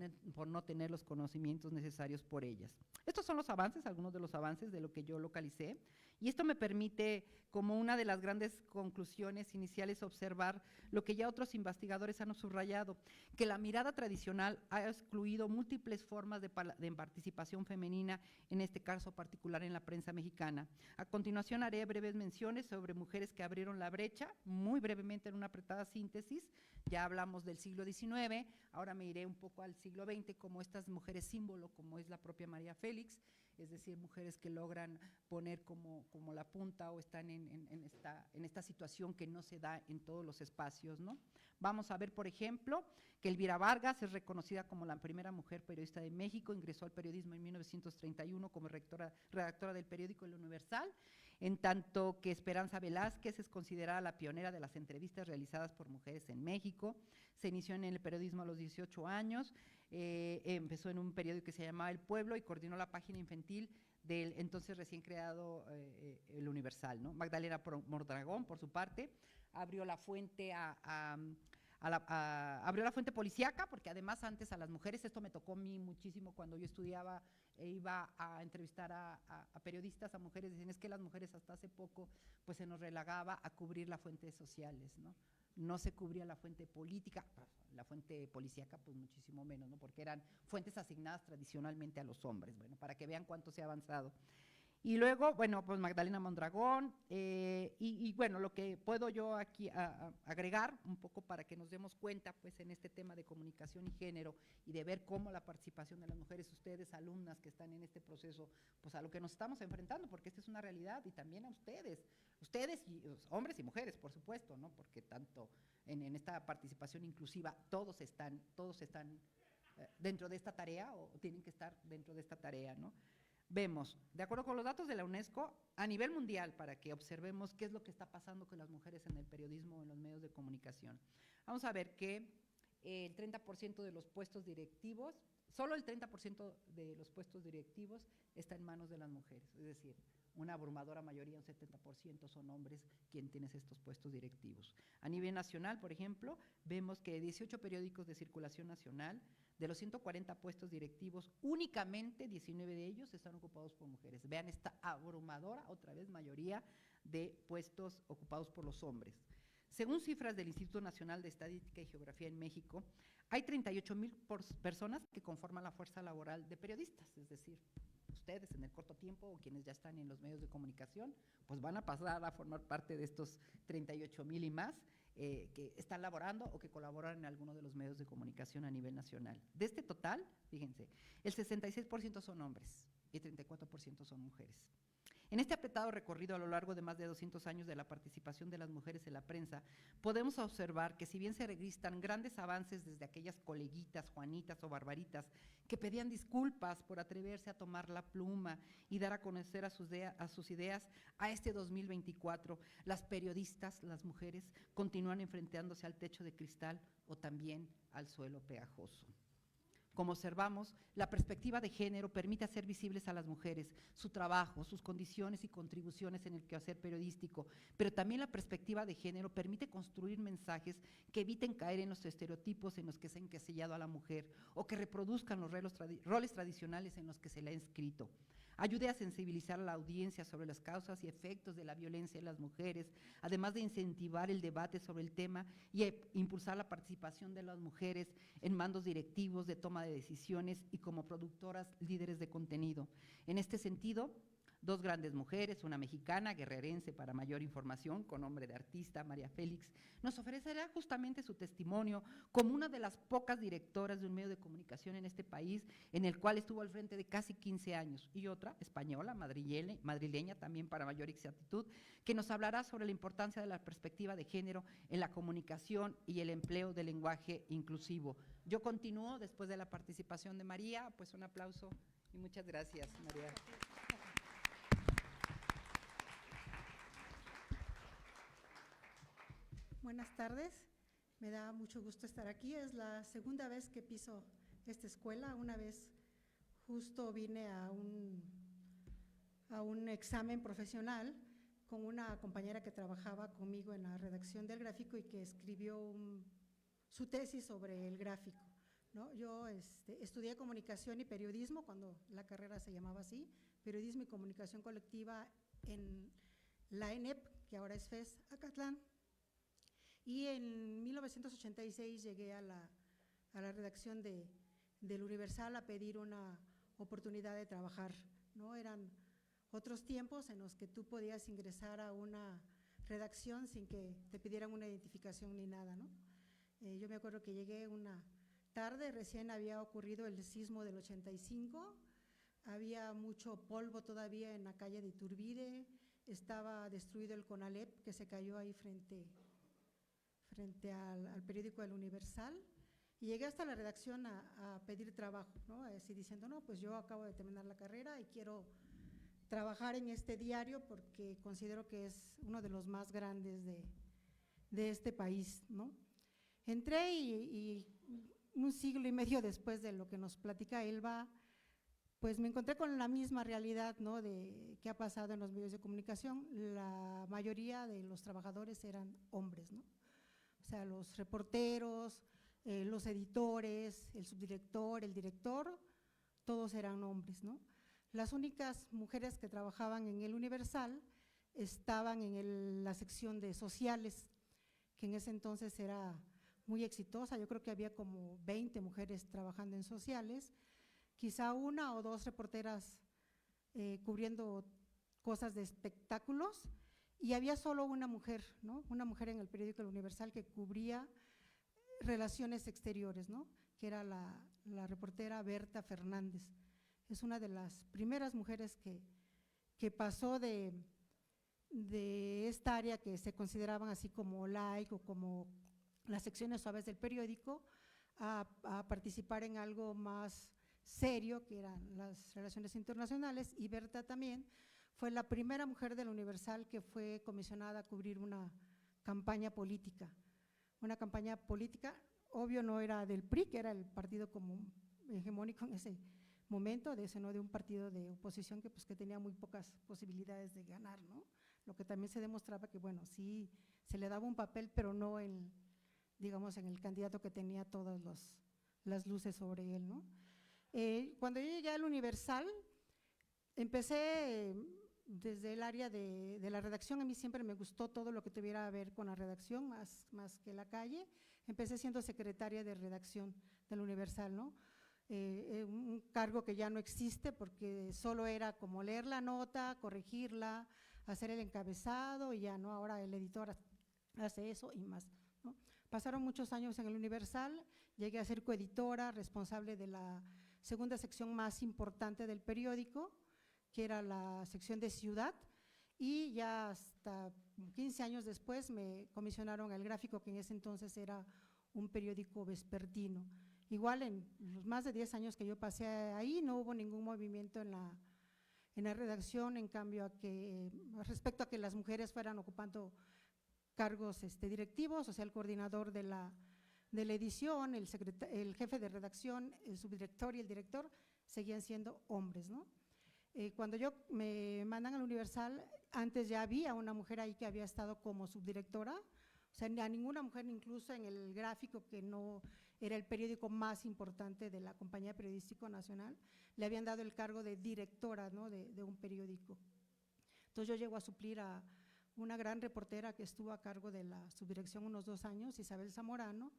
no tener los conocimientos necesarios por ellas. Estos son los avances, algunos de los avances de lo que yo localicé, y esto me permite, como una de las grandes conclusiones iniciales, observar lo que ya otros investigadores han subrayado, que la mirada tradicional ha excluido múltiples formas de participación femenina, en este caso particular en la prensa mexicana. A continuación haré breves menciones sobre mujeres que abrieron la brecha, muy brevemente en una apretada síntesis. Ya hablamos del siglo XIX, ahora me iré un poco al siglo XX, como estas mujeres símbolo, como es la propia María Félix, es decir, mujeres que logran poner como la punta o están en esta situación que no se da en todos los espacios, ¿no? Vamos a ver, por ejemplo, que Elvira Vargas es reconocida como la primera mujer periodista de México, ingresó al periodismo en 1931 como redactora del periódico El Universal, en tanto que Esperanza Velázquez es considerada la pionera de las entrevistas realizadas por mujeres en México. Se inició en el periodismo a los 18 años, empezó en un periódico que se llamaba El Pueblo y coordinó la página infantil del entonces recién creado El Universal, ¿no? Magdalena Mondragón, por su parte, abrió la fuente abrió la fuente policíaca, porque además antes a las mujeres, esto me tocó a mí muchísimo cuando yo estudiaba e iba a entrevistar a periodistas, a mujeres, decían, es que las mujeres hasta hace poco pues se nos relegaba a cubrir las fuentes sociales, ¿no? No se cubría la fuente política, la fuente policíaca pues muchísimo menos, ¿no? Porque eran fuentes asignadas tradicionalmente a los hombres, bueno, para que vean cuánto se ha avanzado. Y luego, bueno, pues Magdalena Mondragón, bueno, lo que puedo yo aquí agregar un poco para que nos demos cuenta, pues, en este tema de comunicación y género y de ver cómo la participación de las mujeres, ustedes, alumnas que están en este proceso, pues a lo que nos estamos enfrentando, porque esta es una realidad, y también a ustedes y hombres y mujeres, por supuesto, ¿no? Porque tanto en esta participación inclusiva, todos están dentro de esta tarea o tienen que estar dentro de esta tarea, ¿no? Vemos, de acuerdo con los datos de la UNESCO, a nivel mundial, para que observemos qué es lo que está pasando con las mujeres en el periodismo o en los medios de comunicación. Vamos a ver que el 30% de los puestos directivos, solo el 30% de los puestos directivos está en manos de las mujeres, es decir, una abrumadora mayoría, un 70% son hombres quienes tienen estos puestos directivos. A nivel nacional, por ejemplo, vemos que 18 periódicos de circulación nacional, de los 140 puestos directivos, únicamente 19 de ellos están ocupados por mujeres. Vean esta abrumadora, otra vez, mayoría de puestos ocupados por los hombres. Según cifras del Instituto Nacional de Estadística y Geografía en México, hay 38,000 personas que conforman la fuerza laboral de periodistas, es decir, ustedes en el corto tiempo o quienes ya están en los medios de comunicación, pues van a pasar a formar parte de estos 38,000 y más que están laborando o que colaboran en alguno de los medios de comunicación a nivel nacional. De este total, fíjense, el 66% son hombres y 34% son mujeres. En este apretado recorrido a lo largo de más de 200 años de la participación de las mujeres en la prensa, podemos observar que si bien se registran grandes avances desde aquellas coleguitas, Juanitas o Barbaritas, que pedían disculpas por atreverse a tomar la pluma y dar a conocer a sus ideas, a este 2024, las periodistas, las mujeres, continúan enfrentándose al techo de cristal o también al suelo pegajoso. Como observamos, la perspectiva de género permite hacer visibles a las mujeres su trabajo, sus condiciones y contribuciones en el quehacer periodístico, pero también la perspectiva de género permite construir mensajes que eviten caer en los estereotipos en los que se ha encasillado a la mujer o que reproduzcan los roles tradicionales en los que se le ha inscrito. Ayude a sensibilizar a la audiencia sobre las causas y efectos de la violencia en las mujeres, además de incentivar el debate sobre el tema y impulsar la participación de las mujeres en mandos directivos de toma de decisiones y como productoras líderes de contenido. En este sentido, dos grandes mujeres, una mexicana, guerrerense para mayor información, con nombre de artista, María Félix, nos ofrecerá justamente su testimonio como una de las pocas directoras de un medio de comunicación en este país, en el cual estuvo al frente de casi 15 años, y otra, española, madrileña también para mayor exactitud, que nos hablará sobre la importancia de la perspectiva de género en la comunicación y el empleo del lenguaje inclusivo. Yo continúo después de la participación de María, pues un aplauso y muchas gracias, María. Buenas tardes, me da mucho gusto estar aquí. Es la segunda vez que piso esta escuela. Una vez justo vine a un examen profesional con una compañera que trabajaba conmigo en la redacción del gráfico y que escribió su tesis sobre el gráfico, ¿no? Yo estudié comunicación y periodismo cuando la carrera se llamaba así, periodismo y comunicación colectiva en la ENEP, que ahora es FES Acatlán. Y en 1986 llegué a la redacción del Universal a pedir una oportunidad de trabajar, ¿no? Eran otros tiempos en los que tú podías ingresar a una redacción sin que te pidieran una identificación ni nada, ¿no? Yo me acuerdo que llegué una tarde, recién había ocurrido el sismo del 85, había mucho polvo todavía en la calle de Iturbide, estaba destruido el CONALEP que se cayó ahí frente al periódico El Universal, y llegué hasta la redacción a pedir trabajo, ¿no? Así diciendo, no, pues yo acabo de terminar la carrera y quiero trabajar en este diario porque considero que es uno de los más grandes de este país, ¿no? Entré y un siglo y medio después de lo que nos platica Elba, pues me encontré con la misma realidad, ¿no? De qué ha pasado en los medios de comunicación. La mayoría de los trabajadores eran hombres, ¿no? O sea, los reporteros, los editores, el subdirector, el director, todos eran hombres, ¿no? Las únicas mujeres que trabajaban en el Universal estaban en la sección de sociales, que en ese entonces era muy exitosa. Yo creo que había como 20 mujeres trabajando en sociales, quizá una o dos reporteras cubriendo cosas de espectáculos, y había solo una mujer, ¿no? Una mujer en el periódico El Universal que cubría relaciones exteriores, ¿no? Que era la reportera Berta Fernández. Es una de las primeras mujeres que pasó de esta área que se consideraban así como light o como las secciones suaves del periódico a participar en algo más serio, que eran las relaciones internacionales, y Berta también fue la primera mujer del Universal que fue comisionada a cubrir una campaña política. Una campaña política, obvio no era del PRI, que era el partido como hegemónico en ese momento, de un partido de oposición que, pues, que tenía muy pocas posibilidades de ganar, ¿no? Lo que también se demostraba que, bueno, sí se le daba un papel, pero no en, digamos, en el candidato que tenía todas las luces sobre él, ¿no? Cuando yo llegué al Universal, empecé desde el área de la redacción. A mí siempre me gustó todo lo que tuviera a ver con la redacción, más que la calle. Empecé siendo secretaria de redacción del Universal, ¿no? Un cargo que ya no existe porque solo era como leer la nota, corregirla, hacer el encabezado y ya, ¿no? Ahora el editor hace eso y más, ¿no? Pasaron muchos años en el Universal, llegué a ser coeditora, responsable de la segunda sección más importante del periódico, que era la sección de ciudad, y ya hasta 15 años después me comisionaron El Gráfico, que en ese entonces era un periódico vespertino. Igual en los más de 10 años que yo pasé ahí no hubo ningún movimiento en la redacción, en cambio respecto a que las mujeres fueran ocupando cargos directivos, o sea, el coordinador de la edición, el jefe de redacción, el subdirector y el director seguían siendo hombres, ¿no? Cuando yo me mandan al Universal, antes ya había una mujer ahí que había estado como subdirectora, o sea, a ninguna mujer, incluso en El Gráfico, que no era el periódico más importante de la Compañía Periodística Nacional, le habían dado el cargo de directora, ¿no? de un periódico. Entonces yo llego a suplir a una gran reportera que estuvo a cargo de la subdirección unos 2 años, Isabel Zamorano,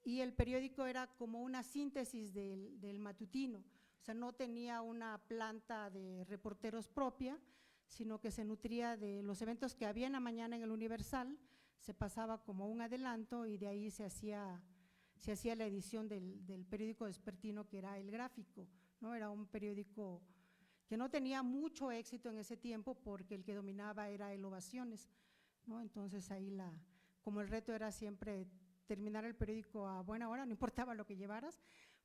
y el periódico era como una síntesis del matutino, o sea, no tenía una planta de reporteros propia, sino que se nutría de los eventos que había en la mañana en el Universal, se pasaba como un adelanto y de ahí se hacía la edición del periódico vespertino, que era El Gráfico, ¿no? Era un periódico que no tenía mucho éxito en ese tiempo porque el que dominaba era El Ovaciones, ¿no? Entonces ahí como el reto era siempre terminar el periódico a buena hora, no importaba lo que llevaras,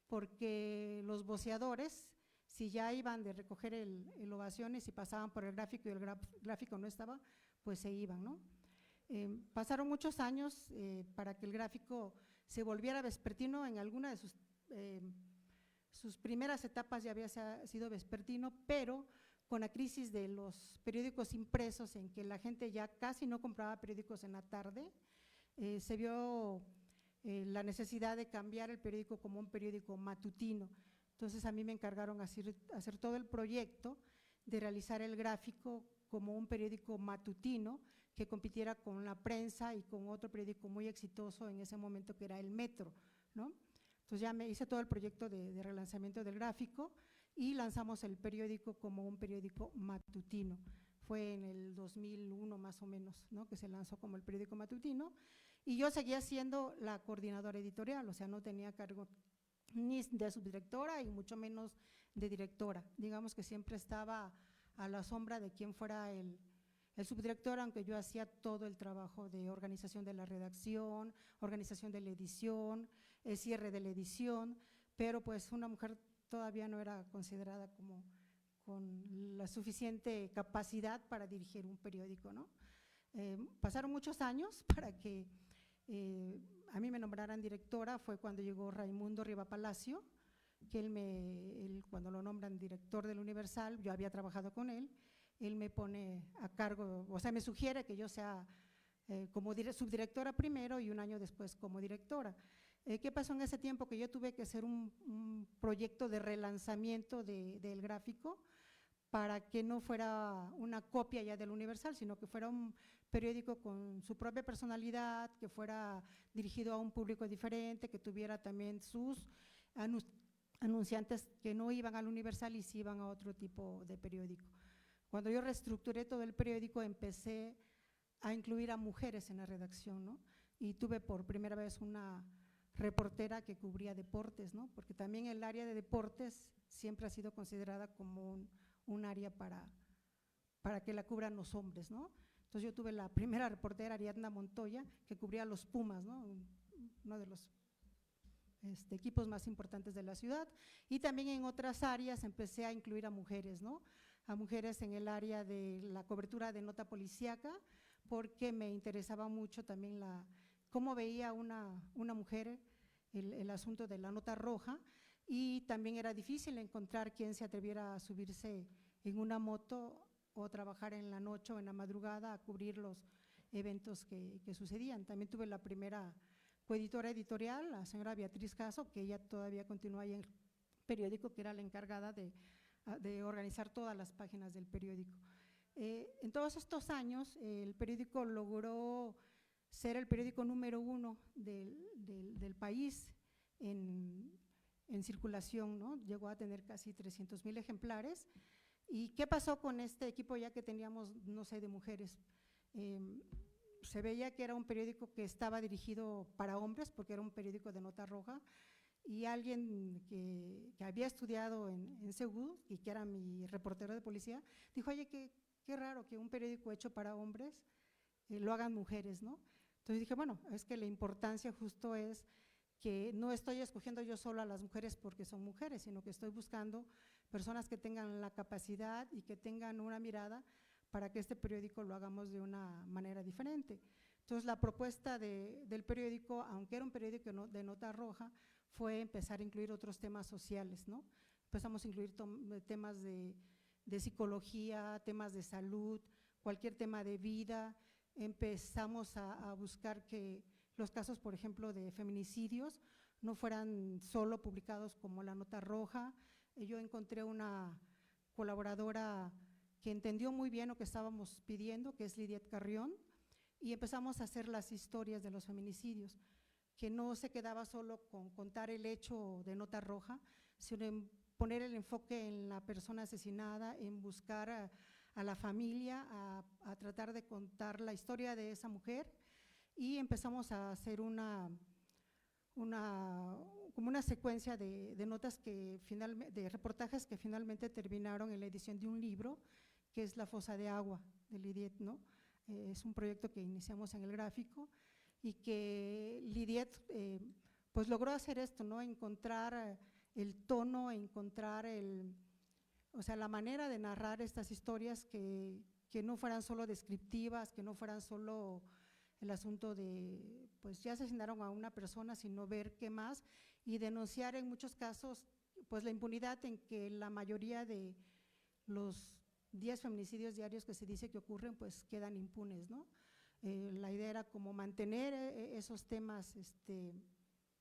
porque los voceadores, si ya iban de recoger el Ovaciones y pasaban por El Gráfico y el Gráfico no estaba, pues se iban, ¿no? Pasaron muchos años para que El Gráfico se volviera vespertino. En alguna de sus primeras etapas ya había sido vespertino, pero con la crisis de los periódicos impresos, en que la gente ya casi no compraba periódicos en la tarde, se vio la necesidad de cambiar el periódico como un periódico matutino. Entonces a mí me encargaron hacer todo el proyecto de realizar El Gráfico como un periódico matutino que compitiera con la prensa y con otro periódico muy exitoso en ese momento, que era El Metro, ¿no? Entonces ya me hice todo el proyecto de relanzamiento del Gráfico y lanzamos el periódico como un periódico matutino. Fue en el 2001 más o menos, ¿no? Que se lanzó como el periódico matutino, y yo seguía siendo la coordinadora editorial, o sea, no tenía cargo ni de subdirectora y mucho menos de directora. Digamos que siempre estaba a la sombra de quien fuera el subdirector, aunque yo hacía todo el trabajo de organización de la redacción, organización de la edición, el cierre de la edición, pero pues una mujer todavía no era considerada como con la suficiente capacidad para dirigir un periódico, ¿no? Pasaron muchos años para que a mí me nombraran directora. Fue cuando llegó Raimundo Riva Palacio, que él cuando lo nombran director del Universal, yo había trabajado con él me pone a cargo, o sea, me sugiere que yo sea como subdirectora primero y un año después como directora. ¿Qué pasó en ese tiempo? Que yo tuve que hacer un proyecto de relanzamiento del Gráfico para que no fuera una copia ya del Universal, sino que fuera un periódico con su propia personalidad, que fuera dirigido a un público diferente, que tuviera también sus anunciantes que no iban al Universal y sí iban a otro tipo de periódico. Cuando yo reestructuré todo el periódico, empecé a incluir a mujeres en la redacción, ¿no? Y tuve por primera vez una reportera que cubría deportes, ¿no? Porque también el área de deportes siempre ha sido considerada como un área para que la cubran los hombres, ¿no? Entonces yo tuve la primera reportera, Ariadna Montoya, que cubría los Pumas, ¿no? Uno de los equipos más importantes de la ciudad, y también en otras áreas empecé a incluir a mujeres, ¿no? A mujeres en el área de la cobertura de nota policíaca, porque me interesaba mucho también cómo veía una mujer el asunto de la nota roja, y también era difícil encontrar quien se atreviera a subirse en una moto o trabajar en la noche o en la madrugada a cubrir los eventos que sucedían. También tuve la primera coeditora editorial, la señora Beatriz Caso, que ella todavía continúa ahí en el periódico, que era la encargada de organizar todas las páginas del periódico. En todos estos años, el periódico logró ser el periódico número 1 del país en circulación, ¿no? Llegó a tener casi 300,000 ejemplares. ¿Y qué pasó con este equipo ya que teníamos, no sé, de mujeres? Se veía que era un periódico que estaba dirigido para hombres, porque era un periódico de nota roja, y alguien que había estudiado en CEU y que era mi reportero de policía, dijo, oye, qué raro que un periódico hecho para hombres lo hagan mujeres, ¿no? Entonces dije, bueno, es que la importancia justo es que no estoy escogiendo yo solo a las mujeres porque son mujeres, sino que estoy buscando personas que tengan la capacidad y que tengan una mirada para que este periódico lo hagamos de una manera diferente. Entonces la propuesta del periódico, aunque era un periódico de nota roja, fue empezar a incluir otros temas sociales, ¿no? Empezamos a incluir temas de psicología, temas de salud, cualquier tema de vida. Empezamos a buscar que los casos, por ejemplo, de feminicidios no fueran solo publicados como la nota roja. Yo encontré una colaboradora que entendió muy bien lo que estábamos pidiendo, que es Lidiet Carrión, y empezamos a hacer las historias de los feminicidios, que no se quedaba solo con contar el hecho de nota roja, sino en poner el enfoque en la persona asesinada, en buscar a la familia, a tratar de contar la historia de esa mujer, y empezamos a hacer como una secuencia de notas de reportajes que finalmente terminaron en la edición de un libro, que es La fosa de agua de Lidiet, ¿no? Es un proyecto que iniciamos en el gráfico y que Lidiet pues logró hacer esto, ¿no? Encontrar el tono, encontrar la manera de narrar estas historias que no fueran solo descriptivas, que no fueran solo el asunto de, pues ya asesinaron a una persona, sino ver qué más, y denunciar en muchos casos pues la impunidad en que la mayoría de los 10 feminicidios diarios que se dice que ocurren pues quedan impunes, ¿no? La idea era como mantener esos temas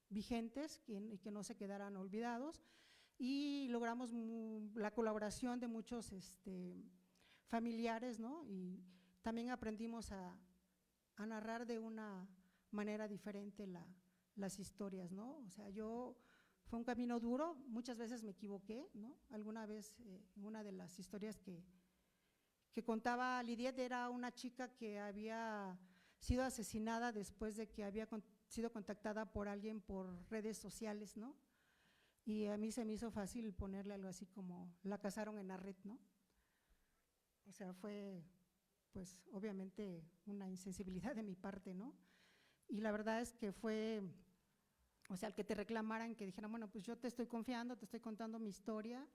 vigentes y que no se quedaran olvidados, y logramos la colaboración de muchos familiares, ¿no? Y también aprendimos a narrar de una manera diferente las historias, ¿no? O sea, fue un camino duro, muchas veces me equivoqué, ¿no? Alguna vez, una de las historias que contaba Lidiet era una chica que había sido asesinada después de que había sido contactada por alguien por redes sociales, ¿no? Y a mí se me hizo fácil ponerle algo así como, la cazaron en la red, ¿no? O sea, fue pues obviamente una insensibilidad de mi parte, ¿no? Y la verdad es que fue, o sea, el que te reclamaran, que dijeran, bueno, pues yo te estoy confiando, te estoy contando mi historia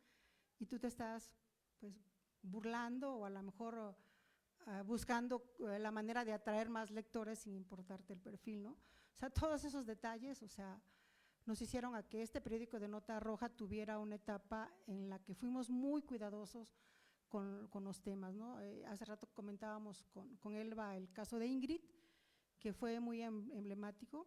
y tú te estás pues burlando o a lo mejor buscando la manera de atraer más lectores sin importarte el perfil, ¿no? O sea, todos esos detalles, o sea, nos hicieron a que este periódico de nota roja tuviera una etapa en la que fuimos muy cuidadosos con los temas, ¿no? Hace rato comentábamos con Elba el caso de Ingrid, que fue muy emblemático,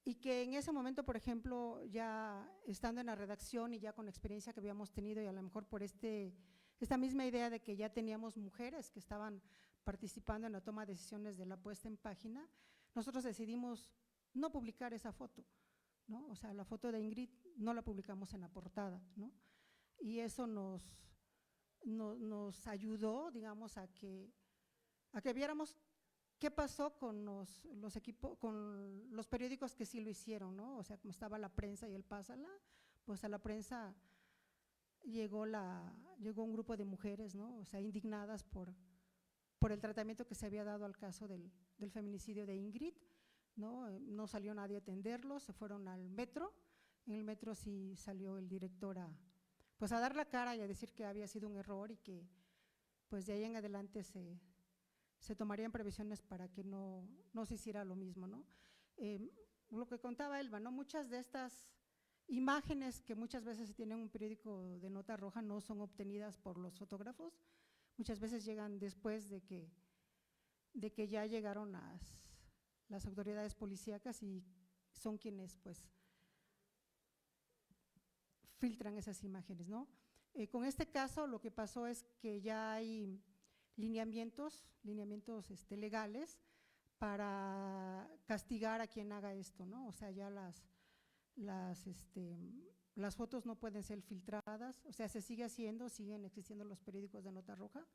y que en ese momento, por ejemplo, ya estando en la redacción y ya con la experiencia que habíamos tenido, y a lo mejor por esta misma idea de que ya teníamos mujeres que estaban participando en la toma de decisiones de la puesta en página, nosotros decidimos no publicar esa foto, ¿no? O sea, la foto de Ingrid no la publicamos en la portada, ¿no? Y eso nos nos ayudó, digamos, a que viéramos qué pasó con los equipos, con los periódicos que sí lo hicieron, ¿no? O sea, como estaba La Prensa y el Pásala, pues a La Prensa llegó un grupo de mujeres, ¿no? O sea, indignadas por el tratamiento que se había dado al caso del feminicidio de Ingrid, ¿no? No salió nadie a atenderlos, se fueron al metro. En el metro sí salió el director pues a dar la cara y a decir que había sido un error y que pues de ahí en adelante se tomarían previsiones para que no se hiciera lo mismo, ¿no? Lo que contaba Elba, ¿no? Muchas de estas imágenes que muchas veces se tienen en un periódico de nota roja no son obtenidas por los fotógrafos, muchas veces llegan después de que ya llegaron las autoridades policíacas y son quienes pues filtran esas imágenes, ¿no? Con este caso lo que pasó es que ya hay lineamientos legales para castigar a quien haga esto, ¿no? O sea, ya las fotos no pueden ser filtradas, o sea, se sigue haciendo, siguen existiendo los periódicos de nota roja,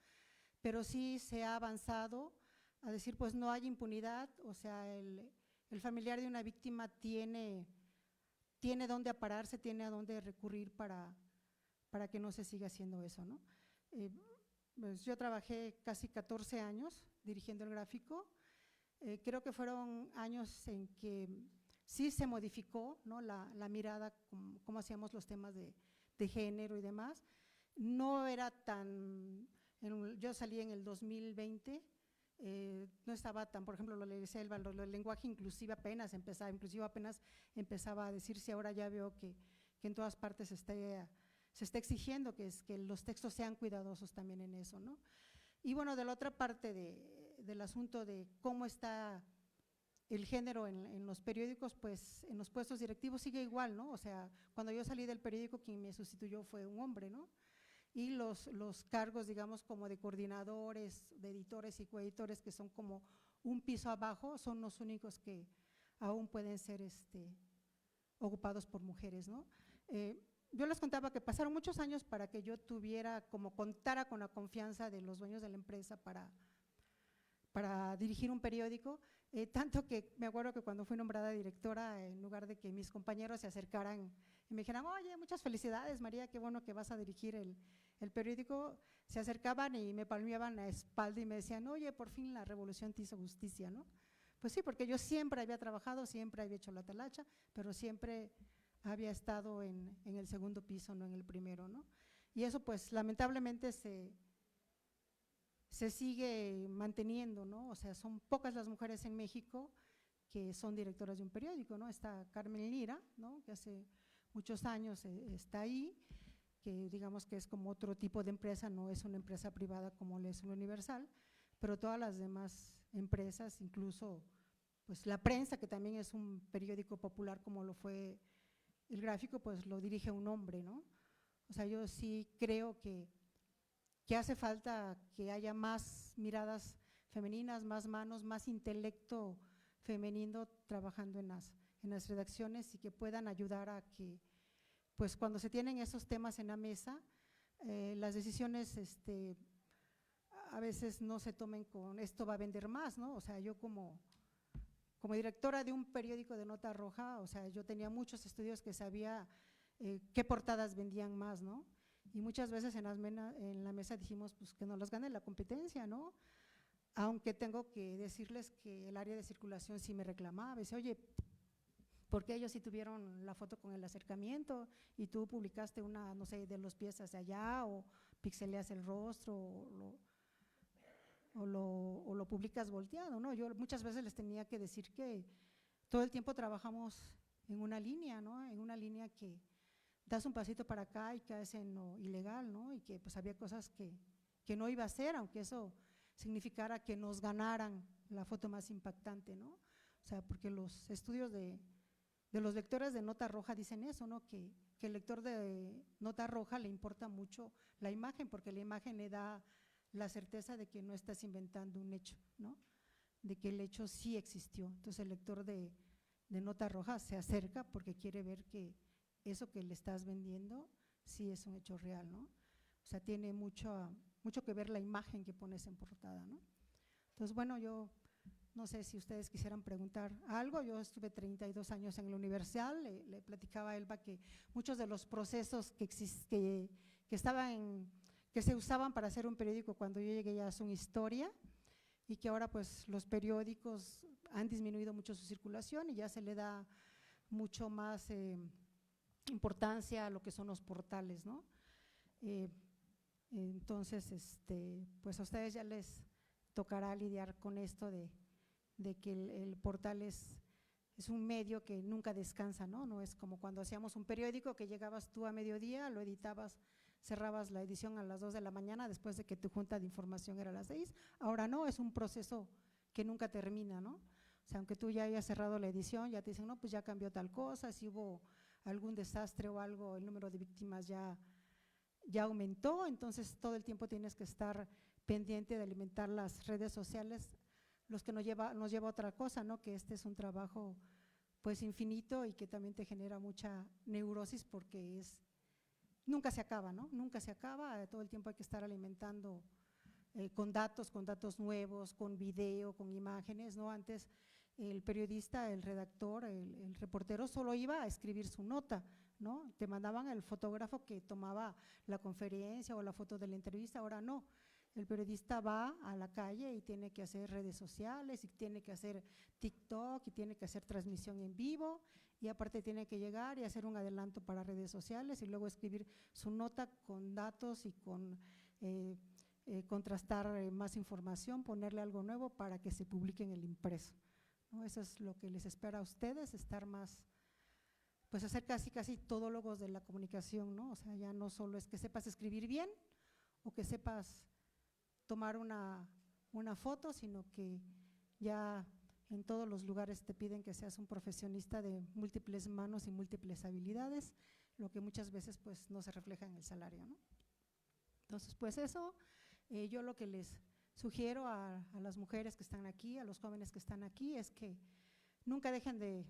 pero sí se ha avanzado a decir, pues no hay impunidad, o sea, el familiar de una víctima tiene dónde apararse, tiene a dónde recurrir para que no se siga haciendo eso, ¿no? Pues yo trabajé casi 14 años dirigiendo el gráfico, creo que fueron años en que sí se modificó, ¿no? la mirada, cómo hacíamos los temas de género y demás, no era tan, yo salí en el 2020, no estaba tan, por ejemplo, lo le decía Elba, el lenguaje inclusive apenas empezaba a decirse, ahora ya veo que en todas partes se está exigiendo que los textos sean cuidadosos también en eso, ¿no? Y bueno, de la otra parte del asunto de cómo está el género en los periódicos, pues en los puestos directivos sigue igual, ¿no? O sea, cuando yo salí del periódico, quien me sustituyó fue un hombre, ¿no? Y los cargos, digamos, como de coordinadores, de editores y coeditores, que son como un piso abajo, son los únicos que aún pueden ser ocupados por mujeres, ¿no? Yo les contaba que pasaron muchos años para que yo contara con la confianza de los dueños de la empresa para dirigir un periódico, tanto que me acuerdo que cuando fui nombrada directora, en lugar de que mis compañeros se acercaran y me dijeran, oye, muchas felicidades María, qué bueno que vas a dirigir el periódico, se acercaban y me palmeaban la espalda y me decían, oye, por fin la revolución te hizo justicia, ¿no? Pues sí, porque yo siempre había trabajado, siempre había hecho la talacha, pero siempre había estado en el segundo piso, no en el primero, ¿no? Y eso pues lamentablemente se sigue manteniendo, ¿no? O sea, son pocas las mujeres en México que son directoras de un periódico, ¿no? Está Carmen Lira, ¿no? Que hace muchos años está ahí, que digamos que es como otro tipo de empresa, no es una empresa privada como lo es el Universal, pero todas las demás empresas, incluso pues La Prensa, que también es un periódico popular como lo fue el Gráfico, pues lo dirige un hombre, ¿no? O sea, yo sí creo que hace falta que haya más miradas femeninas, más manos, más intelecto femenino trabajando en las redacciones y que puedan ayudar a que, pues cuando se tienen esos temas en la mesa, las decisiones a veces no se tomen con esto va a vender más, ¿no? O sea, yo como directora de un periódico de nota roja, o sea, yo tenía muchos estudios que sabía qué portadas vendían más, ¿no? Y muchas veces en la mesa dijimos pues que no los gane la competencia, ¿no? Aunque tengo que decirles que el área de circulación sí me reclamaba, dice, oye, ¿por qué ellos sí tuvieron la foto con el acercamiento y tú publicaste una, no sé, de los pies hacia allá o pixeleas el rostro o lo publicas volteado, ¿no? Yo muchas veces les tenía que decir que todo el tiempo trabajamos en una línea, ¿no? En una línea que das un pasito para acá y caes en lo ilegal, ¿no? Y que pues había cosas que no iba a hacer, aunque eso significara que nos ganaran la foto más impactante, ¿no? O sea, porque los estudios de los lectores de nota roja dicen eso, ¿no? Que el lector de nota roja le importa mucho la imagen, porque la imagen le da la certeza de que no estás inventando un hecho, ¿no? De que el hecho sí existió. Entonces el lector de nota roja se acerca porque quiere ver que eso que le estás vendiendo sí es un hecho real, ¿no? O sea, tiene mucho que ver la imagen que pones en portada, ¿no? Entonces, bueno, yo no sé si ustedes quisieran preguntar algo. Yo estuve 32 años en la universidad, le platicaba a Elba que muchos de los procesos que se usaban para hacer un periódico cuando yo llegué ya son historia, y que ahora pues los periódicos han disminuido mucho su circulación y ya se le da mucho más importancia a lo que son los portales, ¿no? Entonces, pues a ustedes ya les tocará lidiar con esto de que el portal es un medio que nunca descansa, ¿no? No es como cuando hacíamos un periódico que llegabas tú a mediodía, lo editabas, cerrabas la edición a las 2 de la mañana después de que tu junta de información era a las 6. Ahora no, es un proceso que nunca termina, ¿no? O sea, aunque tú ya hayas cerrado la edición, ya te dicen, no, pues ya cambió tal cosa, si hubo algún desastre o algo, el número de víctimas ya aumentó, entonces todo el tiempo tienes que estar pendiente de alimentar las redes sociales, los que nos lleva a otra cosa, ¿no? Que este es un trabajo pues infinito y que también te genera mucha neurosis porque nunca se acaba, ¿no? Nunca se acaba, todo el tiempo hay que estar alimentando con datos nuevos, con video, con imágenes, ¿no? Antes el periodista, el redactor, el reportero solo iba a escribir su nota, ¿no? Te mandaban el fotógrafo que tomaba la conferencia o la foto de la entrevista, ahora no. El periodista va a la calle y tiene que hacer redes sociales, y tiene que hacer TikTok, y tiene que hacer transmisión en vivo, y aparte tiene que llegar y hacer un adelanto para redes sociales y luego escribir su nota con datos y con contrastar más información, ponerle algo nuevo para que se publique en el impreso, ¿no? Eso es lo que les espera a ustedes, estar más, pues hacer casi todólogos de la comunicación, ¿no? O sea, ya no solo es que sepas escribir bien o que sepas tomar una foto, sino que ya en todos los lugares te piden que seas un profesionista de múltiples manos y múltiples habilidades, lo que muchas veces pues no se refleja en el salario, ¿no? Entonces, pues eso, yo lo que les sugiero a las mujeres que están aquí, a los jóvenes que están aquí, es que nunca dejen de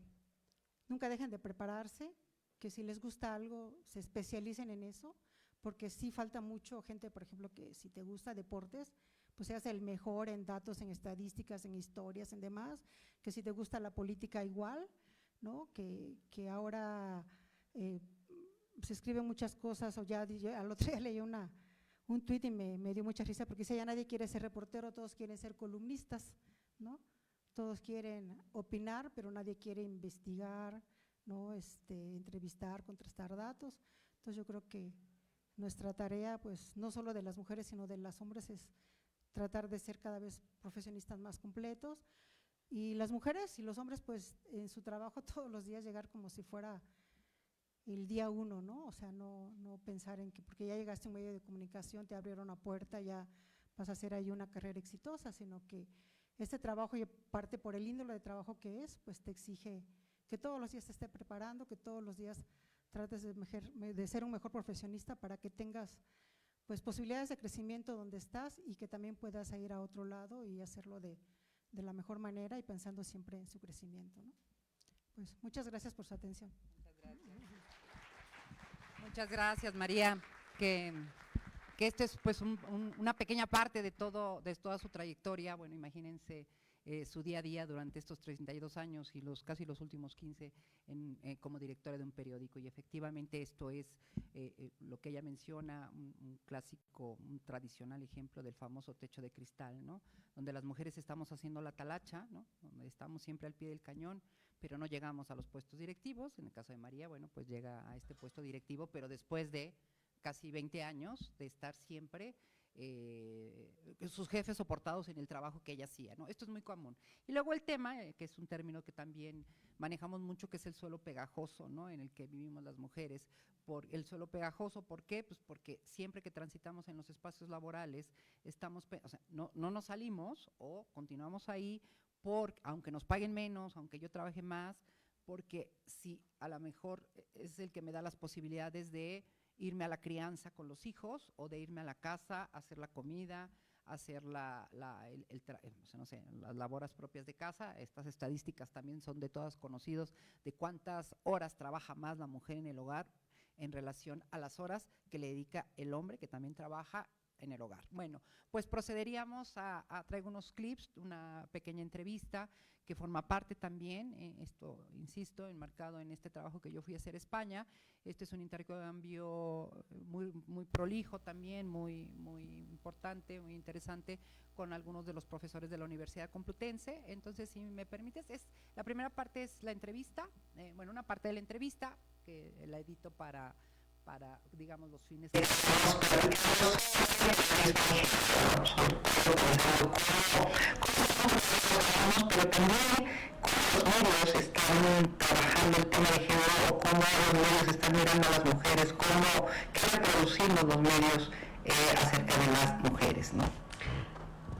prepararse, que si les gusta algo, se especialicen en eso, porque sí falta mucho gente, por ejemplo, que si te gusta deportes, pues seas el mejor en datos, en estadísticas, en historias, en demás, que si te gusta la política igual, ¿no? Que ahora se escriben muchas cosas, o ya al otro día leí un tuit y me dio mucha risa, porque dice, ya nadie quiere ser reportero, todos quieren ser columnistas, ¿no? Todos quieren opinar, pero nadie quiere investigar, ¿no? Entrevistar, contrastar datos. Entonces yo creo que nuestra tarea, pues no solo de las mujeres, sino de los hombres, es tratar de ser cada vez profesionistas más completos, y las mujeres y los hombres, pues en su trabajo todos los días llegar como si fuera el día 1, ¿no? O sea, no pensar en que porque ya llegaste a un medio de comunicación, te abrieron una puerta, ya vas a hacer ahí una carrera exitosa, sino que este trabajo, y parte por el índole de trabajo que es, pues te exige que todos los días te esté preparando, que todos los días trates de ser un mejor profesionista para que tengas pues posibilidades de crecimiento donde estás, y que también puedas ir a otro lado y hacerlo de la mejor manera y pensando siempre en su crecimiento, ¿no? Pues muchas gracias por su atención. Muchas gracias, María, que esto es pues una pequeña parte de toda su trayectoria. Bueno, imagínense su día a día durante estos 32 años y casi los últimos 15 como directora de un periódico, y efectivamente esto es lo que ella menciona, un clásico, un tradicional ejemplo del famoso techo de cristal, ¿no? Donde las mujeres estamos haciendo la talacha, ¿no? Donde estamos siempre al pie del cañón, pero no llegamos a los puestos directivos. En el caso de María, bueno, pues llega a este puesto directivo, pero después de casi 20 años de estar siempre sus jefes soportados en el trabajo que ella hacía, ¿no? Esto es muy común. Y luego el tema, que es un término que también manejamos mucho, que es el suelo pegajoso, ¿no? En el que vivimos las mujeres. Por el suelo pegajoso, ¿por qué? Pues porque siempre que transitamos en los espacios laborales, o sea, no nos salimos o continuamos ahí, aunque nos paguen menos, aunque yo trabaje más, porque si a lo mejor es el que me da las posibilidades de irme a la crianza con los hijos, o de irme a la casa a hacer la comida, a hacer no sé, las labores propias de casa. Estas estadísticas también son de todas conocidos, de cuántas horas trabaja más la mujer en el hogar en relación a las horas que le dedica el hombre, que también trabaja en el hogar. Bueno, pues procederíamos traigo unos clips, una pequeña entrevista que forma parte también, esto, insisto, enmarcado en este trabajo que yo fui a hacer a España. Este es un intercambio muy prolijo también, muy importante, muy interesante, con algunos de los profesores de la Universidad Complutense. Entonces, si me permites, la primera parte es la entrevista, una parte de la entrevista que la edito para digamos, los fines de pero también cómo los medios están trabajando el tema de género, o cómo los medios están mirando a las mujeres, qué reproducimos los medios acerca de las mujeres, ¿no?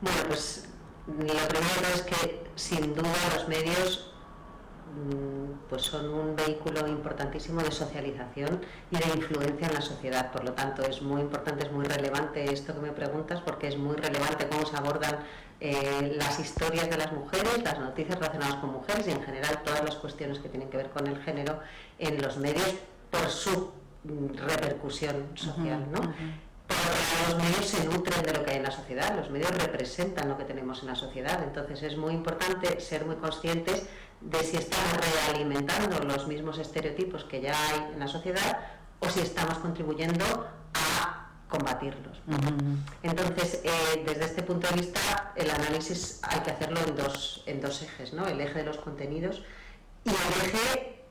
Bueno, pues lo primero es que sin duda los medios pues son un vehículo importantísimo de socialización y de influencia en la sociedad. Por lo tanto, es muy importante, es muy relevante esto que me preguntas, porque es muy relevante cómo se abordan las historias de las mujeres, las noticias relacionadas con mujeres y en general todas las cuestiones que tienen que ver con el género en los medios por su repercusión social, ¿no? Los medios se nutren de lo que hay en la sociedad, los medios representan lo que tenemos en la sociedad, entonces es muy importante ser muy conscientes de si estamos realimentando los mismos estereotipos que ya hay en la sociedad o si estamos contribuyendo a combatirlos. Entonces, desde este punto de vista, el análisis hay que hacerlo en dos ejes, ¿no? El eje de los contenidos y el eje,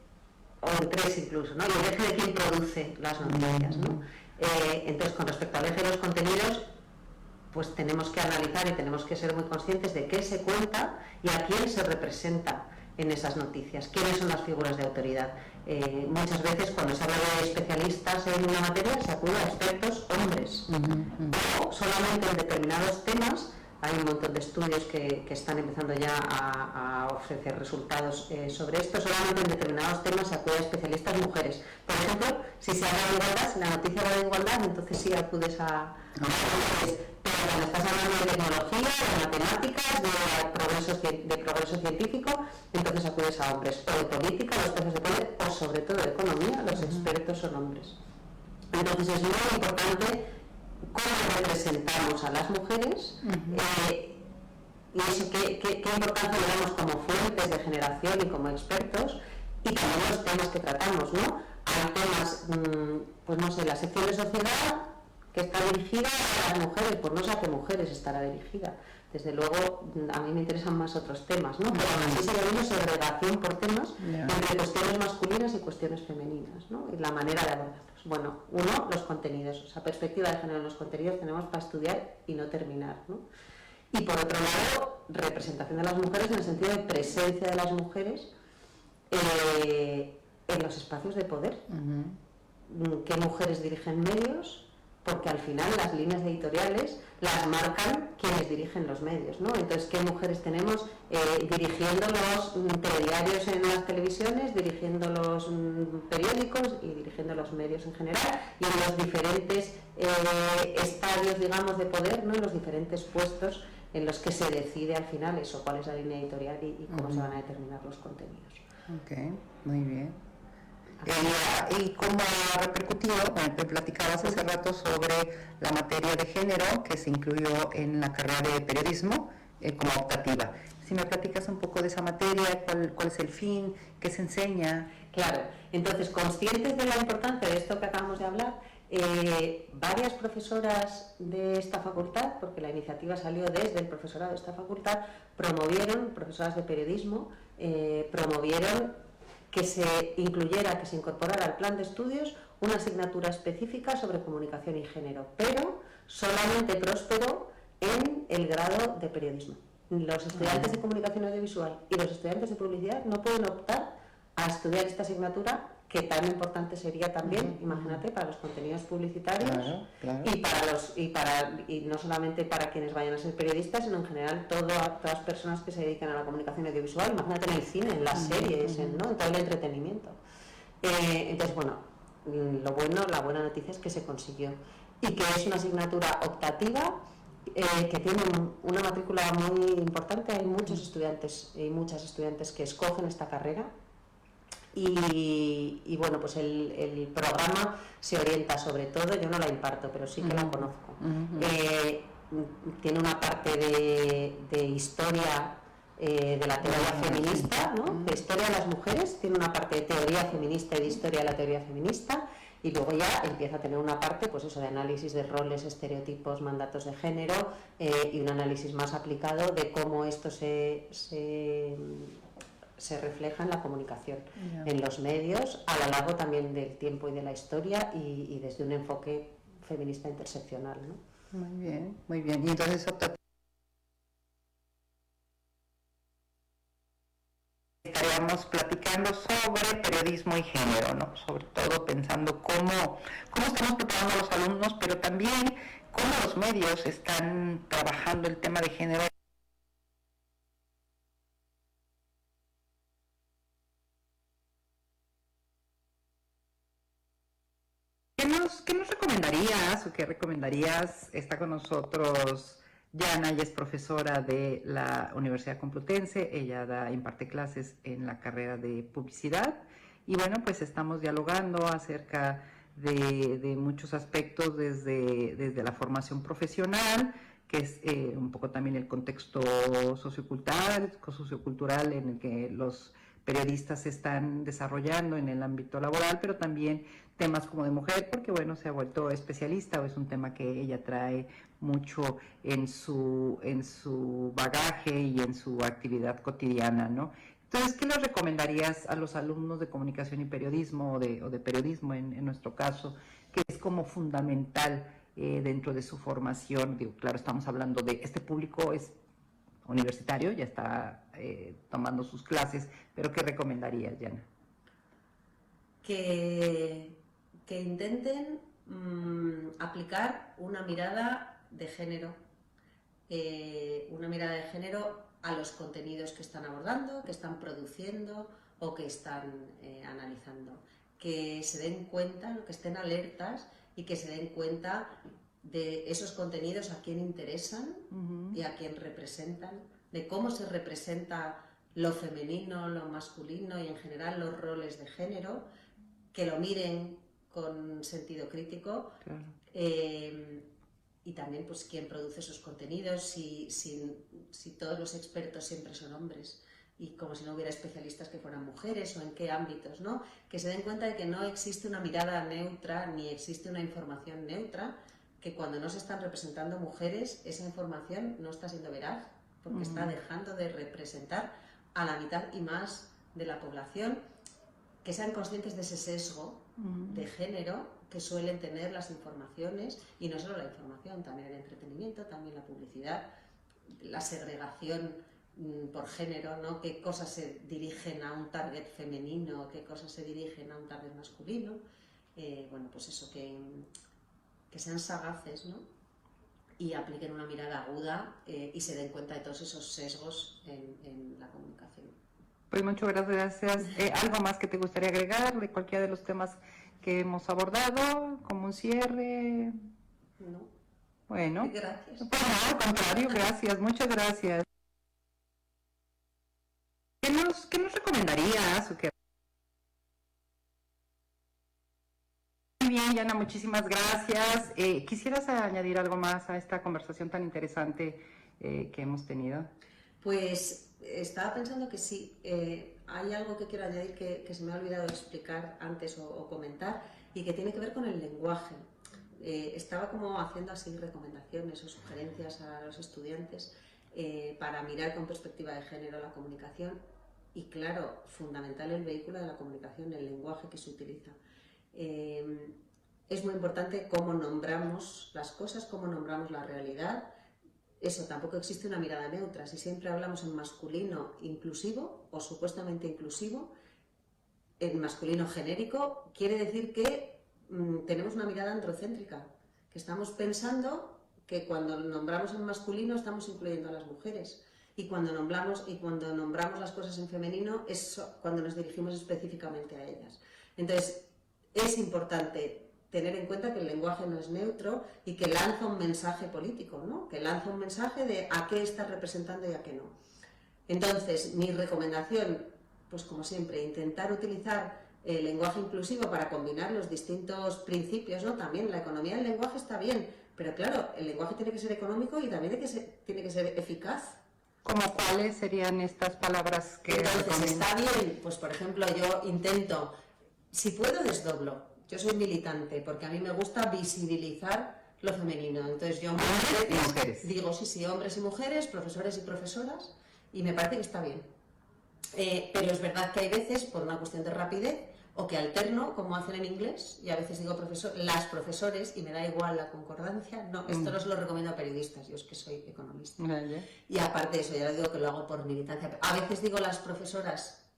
o en tres incluso, ¿no? Y el eje de quién produce las noticias, ¿no? Entonces, con respecto al eje de los contenidos, pues tenemos que analizar y tenemos que ser muy conscientes de qué se cuenta y a quién se representa en esas noticias, quiénes son las figuras de autoridad. Muchas veces cuando se habla de especialistas en una materia se acude a expertos hombres, o solamente en determinados temas. Hay un montón de estudios que están empezando ya a ofrecer resultados sobre esto. Solamente en determinados temas se acude a especialistas mujeres. Por ejemplo, si se habla de igualdad, si la noticia habla de igualdad, entonces sí acudes a mujeres. Pero cuando estás hablando de tecnología, de matemáticas, de progreso científico, entonces acudes a hombres. O de política, los jefes de poder, o sobre todo de economía, los expertos son hombres. Entonces es muy importante cómo representamos a las mujeres y eso qué importancia le damos como fuentes de generación y como expertos, y también los temas que tratamos, ¿no? Hay temas, pues no sé, la sección de sociedad que está dirigida a las mujeres, pues no sé a qué mujeres estará dirigida. Desde luego, a mí me interesan más otros temas, ¿no? Pero aún así sigue habiendo segregación por temas entre cuestiones masculinas y cuestiones femeninas, ¿no? Y la manera de abordarlos. Bueno, uno, los contenidos. O sea, perspectiva de género en los contenidos tenemos para estudiar y no terminar, ¿no? Y por otro lado, representación de las mujeres en el sentido de presencia de las mujeres en los espacios de poder. ¿Qué mujeres dirigen medios? Porque al final las líneas editoriales las marcan quienes dirigen los medios, ¿no? Entonces, ¿qué mujeres tenemos dirigiendo los telediarios en las televisiones, dirigiendo los periódicos y dirigiendo los medios en general, y en los diferentes estadios, digamos, de poder, ¿no? En los diferentes puestos en los que se decide al final eso, cuál es la línea editorial y cómo se van a determinar los contenidos. Ok, muy bien. Y cómo ha repercutido, te platicabas hace rato sobre la materia de género que se incluyó en la carrera de periodismo como optativa. Si me platicas un poco de esa materia, cuál es el fin, qué se enseña. Claro, entonces, conscientes de la importancia de esto que acabamos de hablar, varias profesoras de esta facultad, porque la iniciativa salió desde el profesorado de esta facultad, profesoras de periodismo, promovieron que se incluyera, que se incorporara al plan de estudios una asignatura específica sobre comunicación y género, pero solamente prosperó en el grado de periodismo. Los estudiantes de comunicación audiovisual y los estudiantes de publicidad no pueden optar a estudiar esta asignatura, que tan importante sería también, imagínate, para los contenidos publicitarios. Claro. Y no solamente para quienes vayan a ser periodistas, sino en general todas las personas que se dedican a la comunicación audiovisual, imagínate en el cine, en las series, en todo el entretenimiento. Entonces, bueno, la buena noticia es que se consiguió y que es una asignatura optativa que tiene una matrícula muy importante. Hay muchos estudiantes y muchas estudiantes que escogen esta carrera. Y bueno, pues el programa se orienta sobre todo, yo no la imparto, pero sí que la conozco. Tiene una parte de historia de la teoría feminista, ¿no? De historia de las mujeres, tiene una parte de teoría feminista y de historia de la teoría feminista, y luego ya empieza a tener una parte, pues eso, de análisis de roles, estereotipos, mandatos de género, y un análisis más aplicado de cómo esto se refleja en la comunicación, en los medios, a lo largo también del tiempo y de la historia, y desde un enfoque feminista interseccional, ¿no? Muy bien, muy bien. Y entonces estaríamos platicando sobre periodismo y género, ¿no? Sobre todo pensando cómo estamos preparando a los alumnos, pero también cómo los medios están trabajando el tema de género. ¿Qué nos recomendarías o qué recomendarías? Está con nosotros Yana, ella es profesora de la Universidad Complutense, ella imparte clases en la carrera de publicidad, y bueno, pues estamos dialogando acerca de muchos aspectos desde la formación profesional, que es un poco también el contexto sociocultural en el que los periodistas se están desarrollando en el ámbito laboral, pero también temas como de mujer, porque bueno, se ha vuelto especialista, o es un tema que ella trae mucho en su bagaje y en su actividad cotidiana, ¿no? Entonces, ¿qué les recomendarías a los alumnos de comunicación y periodismo, o de periodismo en nuestro caso, que es como fundamental dentro de su formación? Digo, claro, estamos hablando de este público es universitario, ya está tomando sus clases, pero ¿qué recomendarías, Yana? Que intenten aplicar una mirada de género, a los contenidos que están abordando, que están produciendo o que están analizando. Que se den cuenta, ¿no? Que estén alertas y que se den cuenta de esos contenidos, a quién interesan y a quién representan, de cómo se representa lo femenino, lo masculino y en general los roles de género, que lo miren con sentido crítico. Claro. Y también pues quién produce esos contenidos, si todos los expertos siempre son hombres, y como si no hubiera especialistas que fueran mujeres, o en qué ámbitos, ¿no? Que se den cuenta de que no existe una mirada neutra ni existe una información neutra, que cuando no se están representando mujeres, esa información no está siendo veraz, porque está dejando de representar a la mitad y más de la población. Que sean conscientes de ese sesgo de género que suelen tener las informaciones, y no solo la información, también el entretenimiento, también la publicidad, la segregación por género, ¿no? Qué cosas se dirigen a un target femenino, qué cosas se dirigen a un target masculino. Bueno, pues eso, que sean sagaces, ¿no? Y apliquen una mirada aguda y se den cuenta de todos esos sesgos en la comunicación. Pues muchas gracias. ¿Algo más que te gustaría agregar de cualquiera de los temas que hemos abordado, como un cierre? No. Bueno. Gracias. Pues no, al contrario, gracias, muchas gracias. ¿Qué nos recomendarías? Muy bien, Yana, muchísimas gracias. ¿Quisieras añadir algo más a esta conversación tan interesante que hemos tenido? Pues estaba pensando que sí, hay algo que quiero añadir que se me ha olvidado explicar antes o comentar, y que tiene que ver con el lenguaje. Estaba como haciendo así recomendaciones o sugerencias a los estudiantes para mirar con perspectiva de género la comunicación, y claro, fundamental el vehículo de la comunicación, el lenguaje que se utiliza. Es muy importante cómo nombramos las cosas, cómo nombramos la realidad. Eso, tampoco existe una mirada neutra. Si siempre hablamos en masculino inclusivo o supuestamente inclusivo, en masculino genérico, quiere decir que tenemos una mirada androcéntrica, que estamos pensando que cuando nombramos en masculino estamos incluyendo a las mujeres, y cuando nombramos las cosas en femenino es cuando nos dirigimos específicamente a ellas. Entonces, es importante tener en cuenta que el lenguaje no es neutro y que lanza un mensaje político, ¿no? Que lanza un mensaje de a qué está representando y a qué no. Entonces, mi recomendación pues como siempre, intentar utilizar el lenguaje inclusivo para combinar los distintos principios, ¿no? También la economía del lenguaje está bien, pero claro, el lenguaje tiene que ser económico y también tiene que ser eficaz. ¿Cómo cuáles serían estas palabras que Entonces, recomiendas? está bien, pues por ejemplo, yo intento, si puedo desdoblo, yo soy militante, porque a mí me gusta visibilizar lo femenino, entonces yo muchas veces mujeres. digo, sí, hombres y mujeres, profesores y profesoras, y me parece que está bien. Pero es verdad que hay veces, por una cuestión de rapidez, o que alterno, como hacen en inglés, y a veces digo las profesores, y me da igual la concordancia, no, esto no se lo recomiendo a periodistas, yo es que soy economista. Vale. Y aparte de eso, ya digo que lo hago por militancia. A veces digo las profesoras,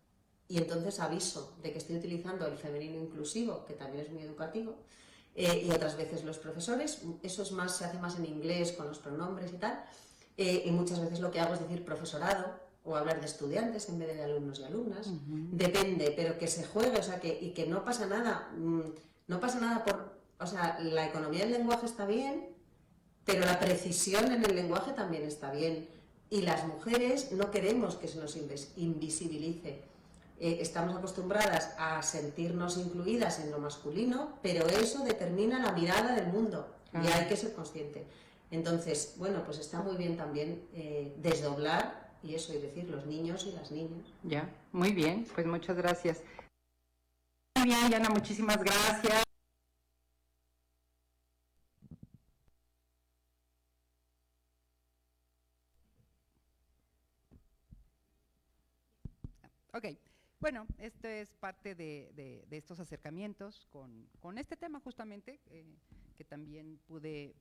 y entonces aviso de que estoy utilizando el femenino inclusivo, que también es muy educativo, y otras veces los profesores, eso es más, se hace más en inglés, con los pronombres y tal, y muchas veces lo que hago es decir profesorado, o hablar de estudiantes en vez de alumnos y alumnas, depende, pero que se juegue, o sea, y que no pasa nada, no pasa nada o sea, la economía del lenguaje está bien, pero la precisión en el lenguaje también está bien, y las mujeres no queremos que se nos invisibilice. Estamos acostumbradas a sentirnos incluidas en lo masculino, pero eso determina la mirada del mundo, y hay que ser consciente. Entonces, bueno, pues está muy bien también desdoblar y eso, y decir los niños y las niñas. Ya, muy bien, pues muchas gracias. Muy bien, Yana, muchísimas gracias. Ok, bueno, esto es parte de estos acercamientos con este tema justamente, que también pude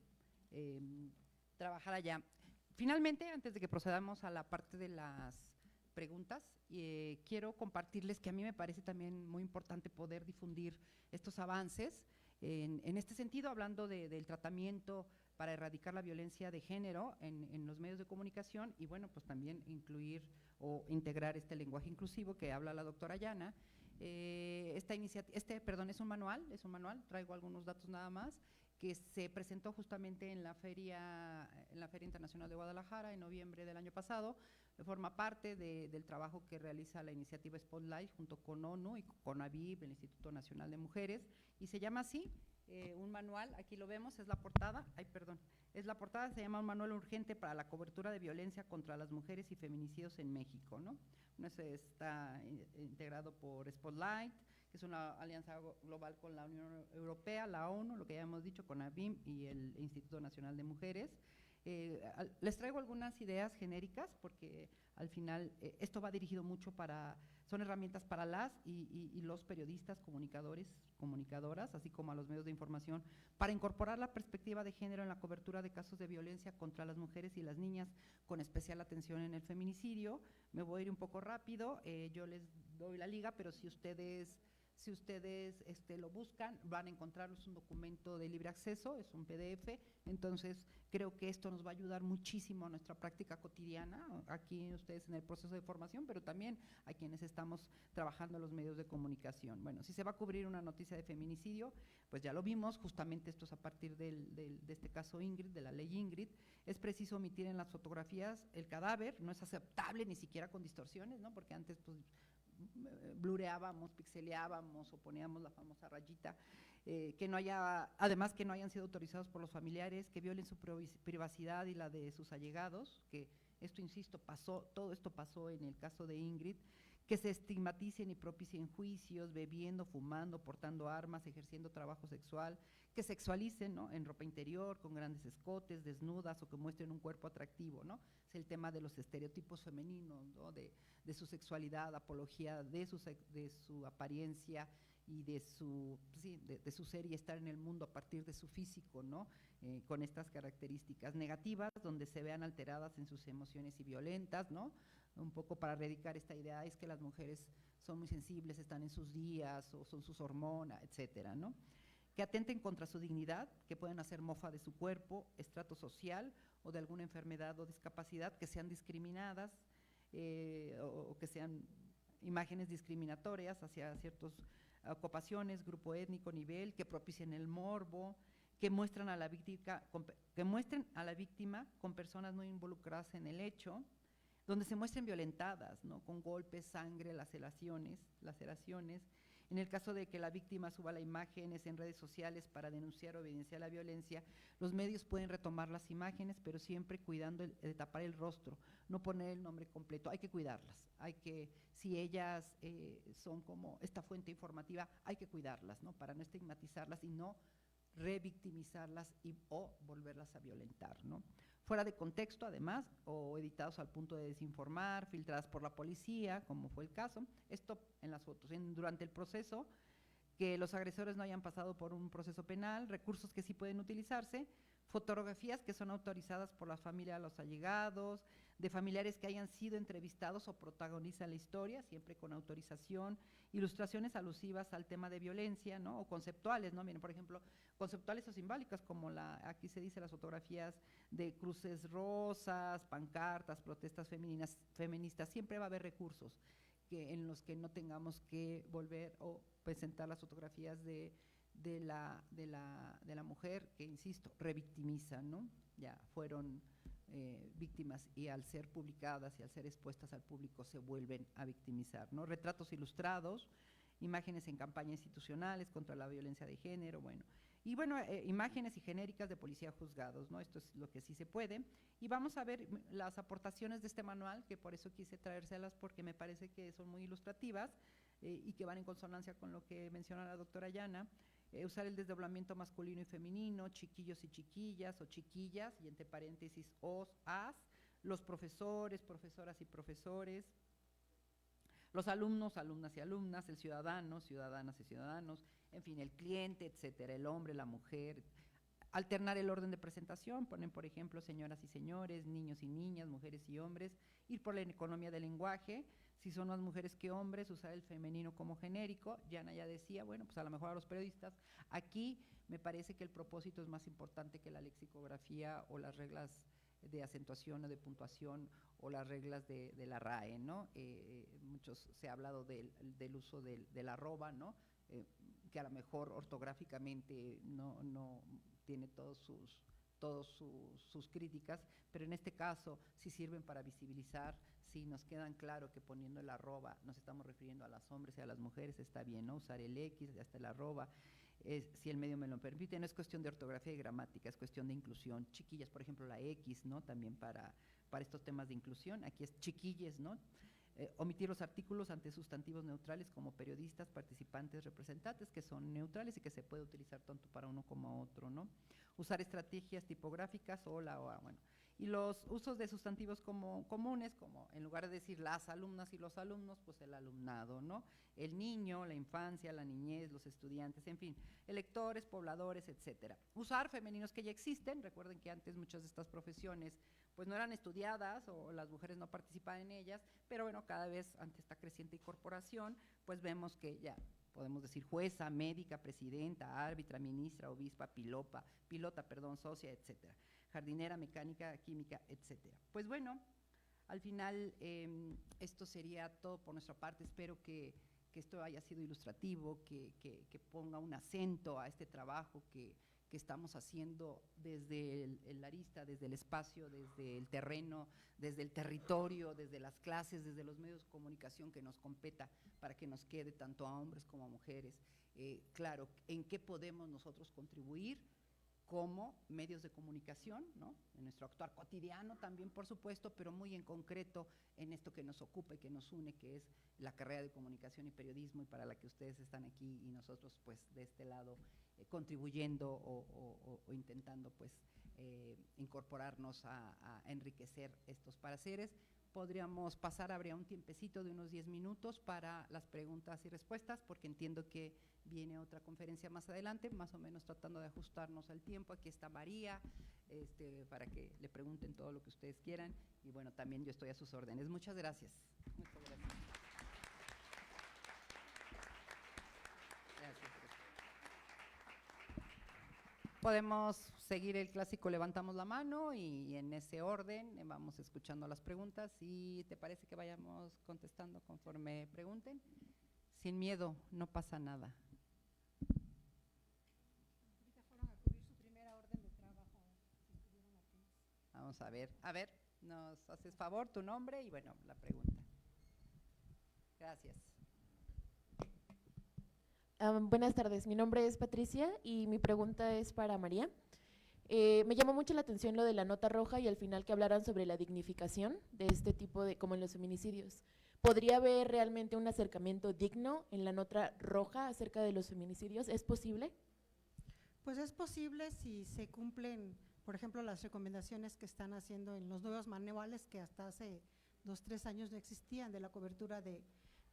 trabajar allá. Finalmente, antes de que procedamos a la parte de las preguntas, quiero compartirles que a mí me parece también muy importante poder difundir estos avances en este sentido, hablando del tratamiento para erradicar la violencia de género en los medios de comunicación, y bueno, pues también incluir o integrar este lenguaje inclusivo que habla la doctora Yana. Esta iniciativa, es un manual, traigo algunos datos nada más, que se presentó justamente en la Feria Internacional de Guadalajara en noviembre del año pasado. Forma parte del trabajo que realiza la iniciativa Spotlight junto con ONU y con AVIB, el Instituto Nacional de Mujeres, y se llama así, un manual, aquí lo vemos, es la portada, se llama Un manual urgente para la cobertura de violencia contra las mujeres y feminicidios en México, ¿no? Está integrado por Spotlight, que es una alianza global con la Unión Europea, la ONU, lo que ya hemos dicho, con ABIM y el Instituto Nacional de Mujeres. Les traigo algunas ideas genéricas porque al final esto va dirigido mucho son herramientas para las y los periodistas, comunicadoras, así como a los medios de información, para incorporar la perspectiva de género en la cobertura de casos de violencia contra las mujeres y las niñas, con especial atención en el feminicidio. Me voy a ir un poco rápido, yo les doy la liga, pero si ustedes lo buscan, van a encontrarlo, es un documento de libre acceso, es un PDF, entonces creo que esto nos va a ayudar muchísimo a nuestra práctica cotidiana, aquí ustedes en el proceso de formación, pero también a quienes estamos trabajando en los medios de comunicación. Bueno, si se va a cubrir una noticia de feminicidio, pues ya lo vimos, justamente esto es a partir de este caso Ingrid, de la ley Ingrid, es preciso omitir en las fotografías el cadáver, no es aceptable ni siquiera con distorsiones, ¿no? Porque antes, pues, blureábamos, pixeleábamos o poníamos la famosa rayita, además que no hayan sido autorizados por los familiares, que violen su privacidad y la de sus allegados, que esto, insisto, todo esto pasó en el caso de Ingrid, que se estigmaticen y propicien juicios, bebiendo, fumando, portando armas, ejerciendo trabajo sexual, que sexualicen, ¿no?, en ropa interior, con grandes escotes, desnudas o que muestren un cuerpo atractivo, ¿no? Es el tema de los estereotipos femeninos, ¿no?, de su sexualidad, apología de su apariencia y de su ser y estar en el mundo a partir de su físico, ¿no? Con estas características negativas, donde se vean alteradas en sus emociones y violentas, ¿no? Un poco para erradicar esta idea, es que las mujeres son muy sensibles, están en sus días, o son sus hormonas, etcétera, ¿no? Que atenten contra su dignidad, que pueden hacer mofa de su cuerpo, estrato social o de alguna enfermedad o discapacidad, que sean discriminadas, o que sean imágenes discriminatorias hacia ciertas ocupaciones, grupo étnico, nivel, que propicien el morbo, que muestren a la víctima con personas no involucradas en el hecho, donde se muestren violentadas, ¿no? Con golpes, sangre, laceraciones. En el caso de que la víctima suba las imágenes en redes sociales para denunciar o evidenciar la violencia, los medios pueden retomar las imágenes, pero siempre cuidando de tapar el rostro, no poner el nombre completo. Hay que cuidarlas, si ellas son como esta fuente informativa, hay que cuidarlas, ¿no? Para no estigmatizarlas y no revictimizarlas o volverlas a violentar, ¿no? Fuera de contexto, además, o editados al punto de desinformar, filtradas por la policía, como fue el caso. Esto en las fotos. Durante el proceso, que los agresores no hayan pasado por un proceso penal, recursos que sí pueden utilizarse, fotografías que son autorizadas por la familia de los allegados, de familiares que hayan sido entrevistados o protagonizan la historia, siempre con autorización, ilustraciones alusivas al tema de violencia, ¿no? O conceptuales, ¿no? Miren, por ejemplo, conceptuales o simbólicas, como aquí se dice las fotografías de cruces rosas, pancartas, protestas feministas, siempre va a haber recursos en los que no tengamos que volver o presentar las fotografías de la mujer que, insisto, revictimiza, ¿no? Ya fueron víctimas y al ser publicadas y al ser expuestas al público se vuelven a victimizar, ¿no? Retratos ilustrados, imágenes en campañas institucionales contra la violencia de género, bueno. Y bueno, imágenes y genéricas de policía juzgados, ¿no? Esto es lo que sí se puede. Y vamos a ver las aportaciones de este manual, que por eso quise traérselas, porque me parece que son muy ilustrativas y que van en consonancia con lo que menciona la doctora Yana. Usar el desdoblamiento masculino y femenino, chiquillos y chiquillas, o chiquillas, y entre paréntesis, os, as, los profesores, profesoras y profesores, los alumnos, alumnas y alumnas, el ciudadano, ciudadanas y ciudadanos, en fin, el cliente, etcétera, el hombre, la mujer. Alternar el orden de presentación, ponen por ejemplo señoras y señores, niños y niñas, mujeres y hombres, ir por la economía del lenguaje, si son más mujeres que hombres, usar el femenino como genérico. Yana ya decía, bueno, pues a lo mejor a los periodistas, aquí me parece que el propósito es más importante que la lexicografía o las reglas de acentuación o de puntuación o las reglas de la RAE, ¿no? Muchos se ha hablado del uso del arroba, ¿no? Que a lo mejor ortográficamente no tiene todos sus críticas, pero en este caso sí sirven para visibilizar, sí nos quedan claro que poniendo el arroba nos estamos refiriendo a los hombres y a las mujeres, está bien, ¿no? Usar el X, hasta el arroba, si el medio me lo permite, no es cuestión de ortografía y gramática, es cuestión de inclusión. Chiquillas, por ejemplo, la X, ¿no? También para estos temas de inclusión, aquí es chiquilles, ¿no? Omitir los artículos ante sustantivos neutrales como periodistas, participantes, representantes, que son neutrales y que se puede utilizar tanto para uno como otro, ¿no? Usar estrategias tipográficas, hola, bueno. Y los usos de sustantivos comunes, como en lugar de decir las alumnas y los alumnos, pues el alumnado, ¿no? El niño, la infancia, la niñez, los estudiantes, en fin, electores, pobladores, etcétera. Usar femeninos que ya existen, recuerden que antes muchas de estas profesiones pues no eran estudiadas o las mujeres no participaban en ellas, pero bueno, cada vez ante esta creciente incorporación, pues vemos que ya podemos decir jueza, médica, presidenta, árbitra, ministra, obispa, pilota, socia, etcétera. Jardinera, mecánica, química, etcétera. Pues bueno, al final esto sería todo por nuestra parte. Espero que esto haya sido ilustrativo, que ponga un acento a este trabajo que estamos haciendo desde el arista, desde el espacio, desde el terreno, desde el territorio, desde las clases, desde los medios de comunicación que nos competa para que nos quede tanto a hombres como a mujeres. Claro, en qué podemos nosotros contribuir como medios de comunicación, ¿no? En nuestro actuar cotidiano también, por supuesto, pero muy en concreto en esto que nos ocupa y que nos une, que es la carrera de comunicación y periodismo, y para la que ustedes están aquí y nosotros pues de este lado contribuyendo o intentando pues incorporarnos a enriquecer estos pareceres. Podríamos pasar, habría un tiempecito de unos 10 minutos para las preguntas y respuestas, porque entiendo que viene otra conferencia más adelante, más o menos tratando de ajustarnos al tiempo. Aquí está María, para que le pregunten todo lo que ustedes quieran, y bueno, también yo estoy a sus órdenes. Muchas gracias. Muchas gracias. Gracias. Podemos seguir el clásico, levantamos la mano y en ese orden vamos escuchando las preguntas, y ¿te parece que vayamos contestando conforme pregunten? Sin miedo, no pasa nada. Vamos a ver, nos haces favor, tu nombre y bueno, la pregunta. Gracias. Buenas tardes, mi nombre es Patricia y mi pregunta es para María. Me llamó mucho la atención lo de la nota roja y al final que hablaran sobre la dignificación de este tipo de, como en los feminicidios. ¿Podría haber realmente un acercamiento digno en la nota roja acerca de los feminicidios? ¿Es posible? Pues es posible si se cumplen, por ejemplo, las recomendaciones que están haciendo en los nuevos manuales que hasta hace 2, 3 años no existían, de la cobertura de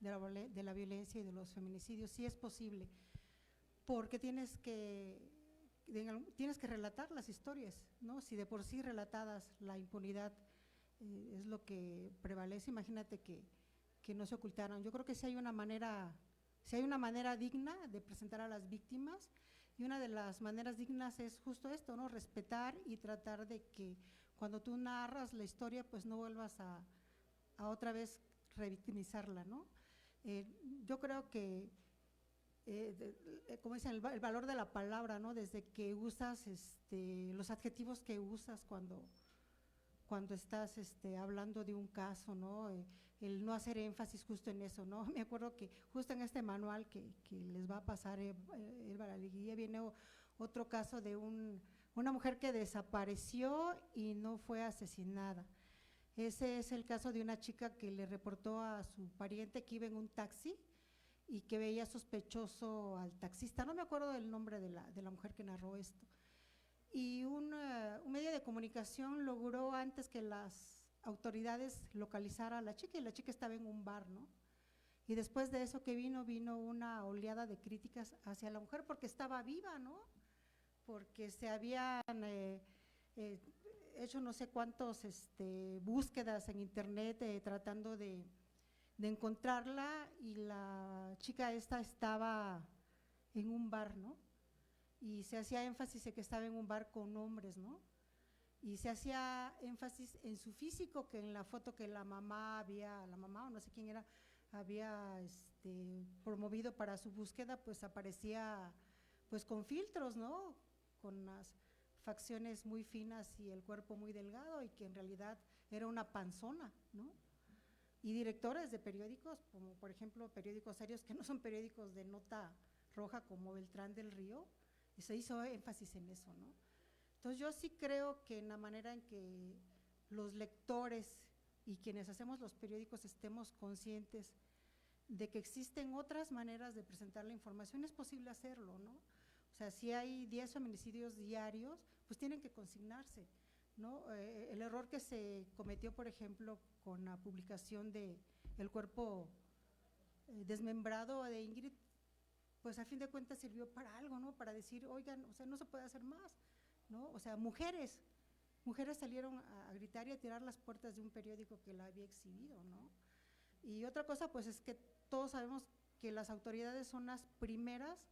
la violencia y de los feminicidios. Sí es posible, porque tienes que relatar las historias, ¿no? Si de por sí relatadas la impunidad es lo que prevalece, imagínate que no se ocultaran. Yo creo que si hay una manera digna de presentar a las víctimas, y una de las maneras dignas es justo esto, ¿no? Respetar y tratar de que cuando tú narras la historia, pues no vuelvas a otra vez revictimizarla, ¿no? Yo creo que, como dicen, el valor de la palabra, ¿no? Desde que usas los adjetivos que usas cuando estás hablando de un caso, ¿no? El no hacer énfasis justo en eso, ¿no? Me acuerdo que justo en este manual que les va a pasar Elba Alegría viene otro caso de una mujer que desapareció y no fue asesinada. Ese es el caso de una chica que le reportó a su pariente que iba en un taxi y que veía sospechoso al taxista. No me acuerdo del nombre de la mujer que narró esto. Y un medio de comunicación logró antes que las autoridades localizaran a la chica, y la chica estaba en un bar, ¿no? Y después de eso que vino una oleada de críticas hacia la mujer porque estaba viva, ¿no? Porque se habían hecho no sé cuántos búsquedas en internet tratando de encontrarla, y la chica esta estaba en un bar, ¿no? Y se hacía énfasis en que estaba en un bar con hombres, ¿no? Y se hacía énfasis en su físico, que en la foto que la mamá o no sé quién era, había promovido para su búsqueda, pues aparecía pues con filtros, ¿no? Con las facciones muy finas y el cuerpo muy delgado, y que en realidad era una panzona, ¿no? Y directores de periódicos, como por ejemplo periódicos serios que no son periódicos de nota roja como Beltrán del Río, y se hizo énfasis en eso, ¿no? Entonces yo sí creo que en la manera en que los lectores y quienes hacemos los periódicos estemos conscientes de que existen otras maneras de presentar la información, es posible hacerlo, ¿no? O sea, si hay 10 feminicidios diarios, pues tienen que consignarse, ¿no? El error que se cometió, por ejemplo, con la publicación de el cuerpo desmembrado de Ingrid, pues a fin de cuentas sirvió para algo, ¿no? Para decir, oigan, o sea, no se puede hacer más, ¿no? O sea, mujeres salieron a gritar y a tirar las puertas de un periódico que la había exhibido, ¿no? Y otra cosa, pues es que todos sabemos que las autoridades son las primeras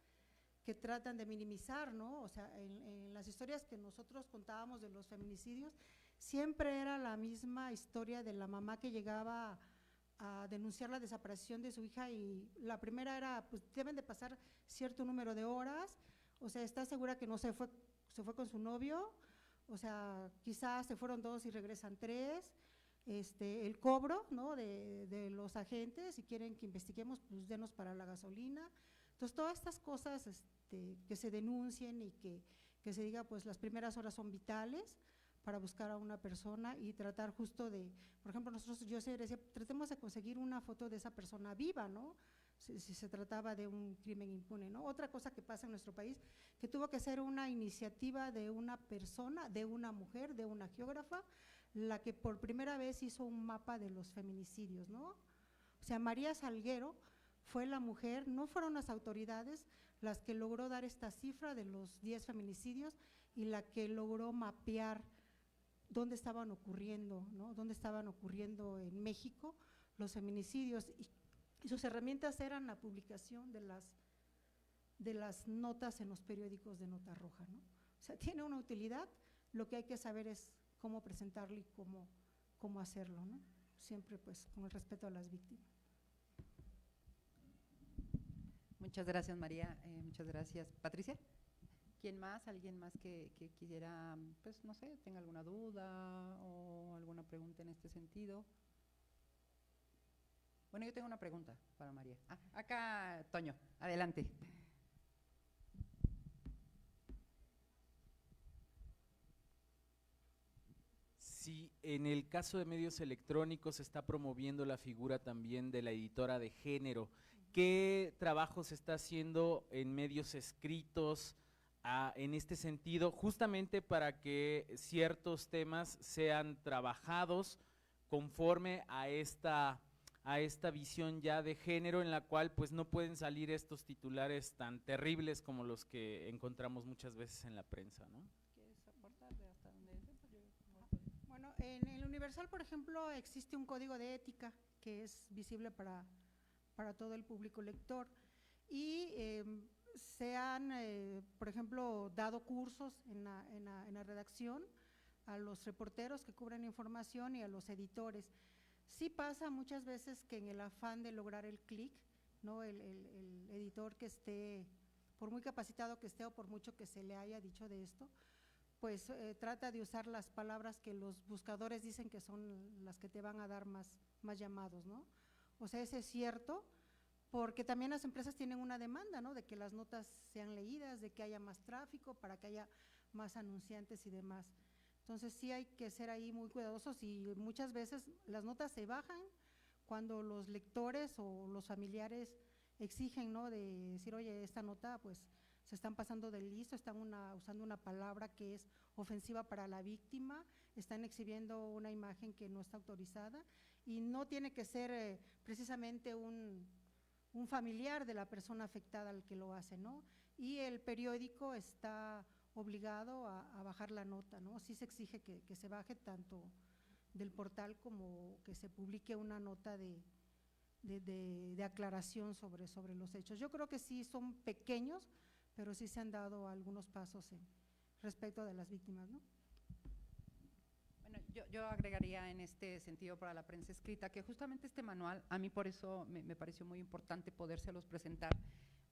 que tratan de minimizar, ¿no? O sea, en las historias que nosotros contábamos de los feminicidios, siempre era la misma historia de la mamá que llegaba a denunciar la desaparición de su hija, y la primera era, pues deben de pasar cierto número de horas, o sea, ¿está segura que no se fue con su novio? O sea, quizás se fueron 2 y regresan 3, el cobro, ¿no? de los agentes, si quieren que investiguemos, pues denos para la gasolina. Entonces, todas estas cosas que se denuncien y que se diga, pues las primeras horas son vitales para buscar a una persona y tratar justo de, por ejemplo, yo decía, tratemos de conseguir una foto de esa persona viva, ¿no? Si se trataba de un crimen impune, ¿no? Otra cosa que pasa en nuestro país, que tuvo que ser una iniciativa de una persona, de una mujer, de una geógrafa, la que por primera vez hizo un mapa de los feminicidios, ¿no? O sea, María Salguero fue la mujer, no fueron las autoridades las que logró dar esta cifra de los 10 feminicidios, y la que logró mapear dónde estaban ocurriendo, ¿no? Dónde estaban ocurriendo en México los feminicidios, y sus herramientas eran la publicación de las notas en los periódicos de nota roja, ¿no? O sea, tiene una utilidad, lo que hay que saber es cómo presentarlo y cómo hacerlo, ¿no? Siempre pues con el respeto a las víctimas. Muchas gracias, María, muchas gracias. Patricia, ¿quién más? ¿Alguien más que quisiera, pues no sé, tenga alguna duda o alguna pregunta? pregunta en este sentido? Bueno, yo tengo una pregunta para María. Acá, Toño, adelante. Sí, en el caso de medios electrónicos se está promoviendo la figura también de la editora de género. ¿Qué trabajo se está haciendo en medios escritos en este sentido, justamente para que ciertos temas sean trabajados conforme a esta visión ya de género, en la cual pues no pueden salir estos titulares tan terribles como los que encontramos muchas veces en la prensa, ¿no? ¿Quieres aportar de hasta donde Bueno, en el Universal, por ejemplo, existe un código de ética que es visible para todo el público lector y se han, por ejemplo, dado cursos en la redacción a los reporteros que cubren información y a los editores. Sí pasa muchas veces que en el afán de lograr el clic, ¿no? El editor que esté, por muy capacitado que esté o por mucho que se le haya dicho de esto, pues trata de usar las palabras que los buscadores dicen que son las que te van a dar más llamados, ¿no? O sea, eso es cierto, porque también las empresas tienen una demanda, ¿no? De que las notas sean leídas, de que haya más tráfico, para que haya más anunciantes y demás. Entonces sí hay que ser ahí muy cuidadosos y muchas veces las notas se bajan cuando los lectores o los familiares exigen, ¿no? De decir, oye, esta nota pues se están pasando de listo, están usando una palabra que es ofensiva para la víctima, están exhibiendo una imagen que no está autorizada y no tiene que ser precisamente un familiar de la persona afectada al que lo hace, ¿no? Y el periódico está obligado a bajar la nota, ¿no? Sí se exige que se baje tanto del portal como que se publique una nota de aclaración sobre los hechos. Yo creo que sí son pequeños, pero sí se han dado algunos pasos respecto de las víctimas, ¿no? Bueno, yo agregaría en este sentido para la prensa escrita que justamente este manual, a mí por eso me pareció muy importante podérselos presentar,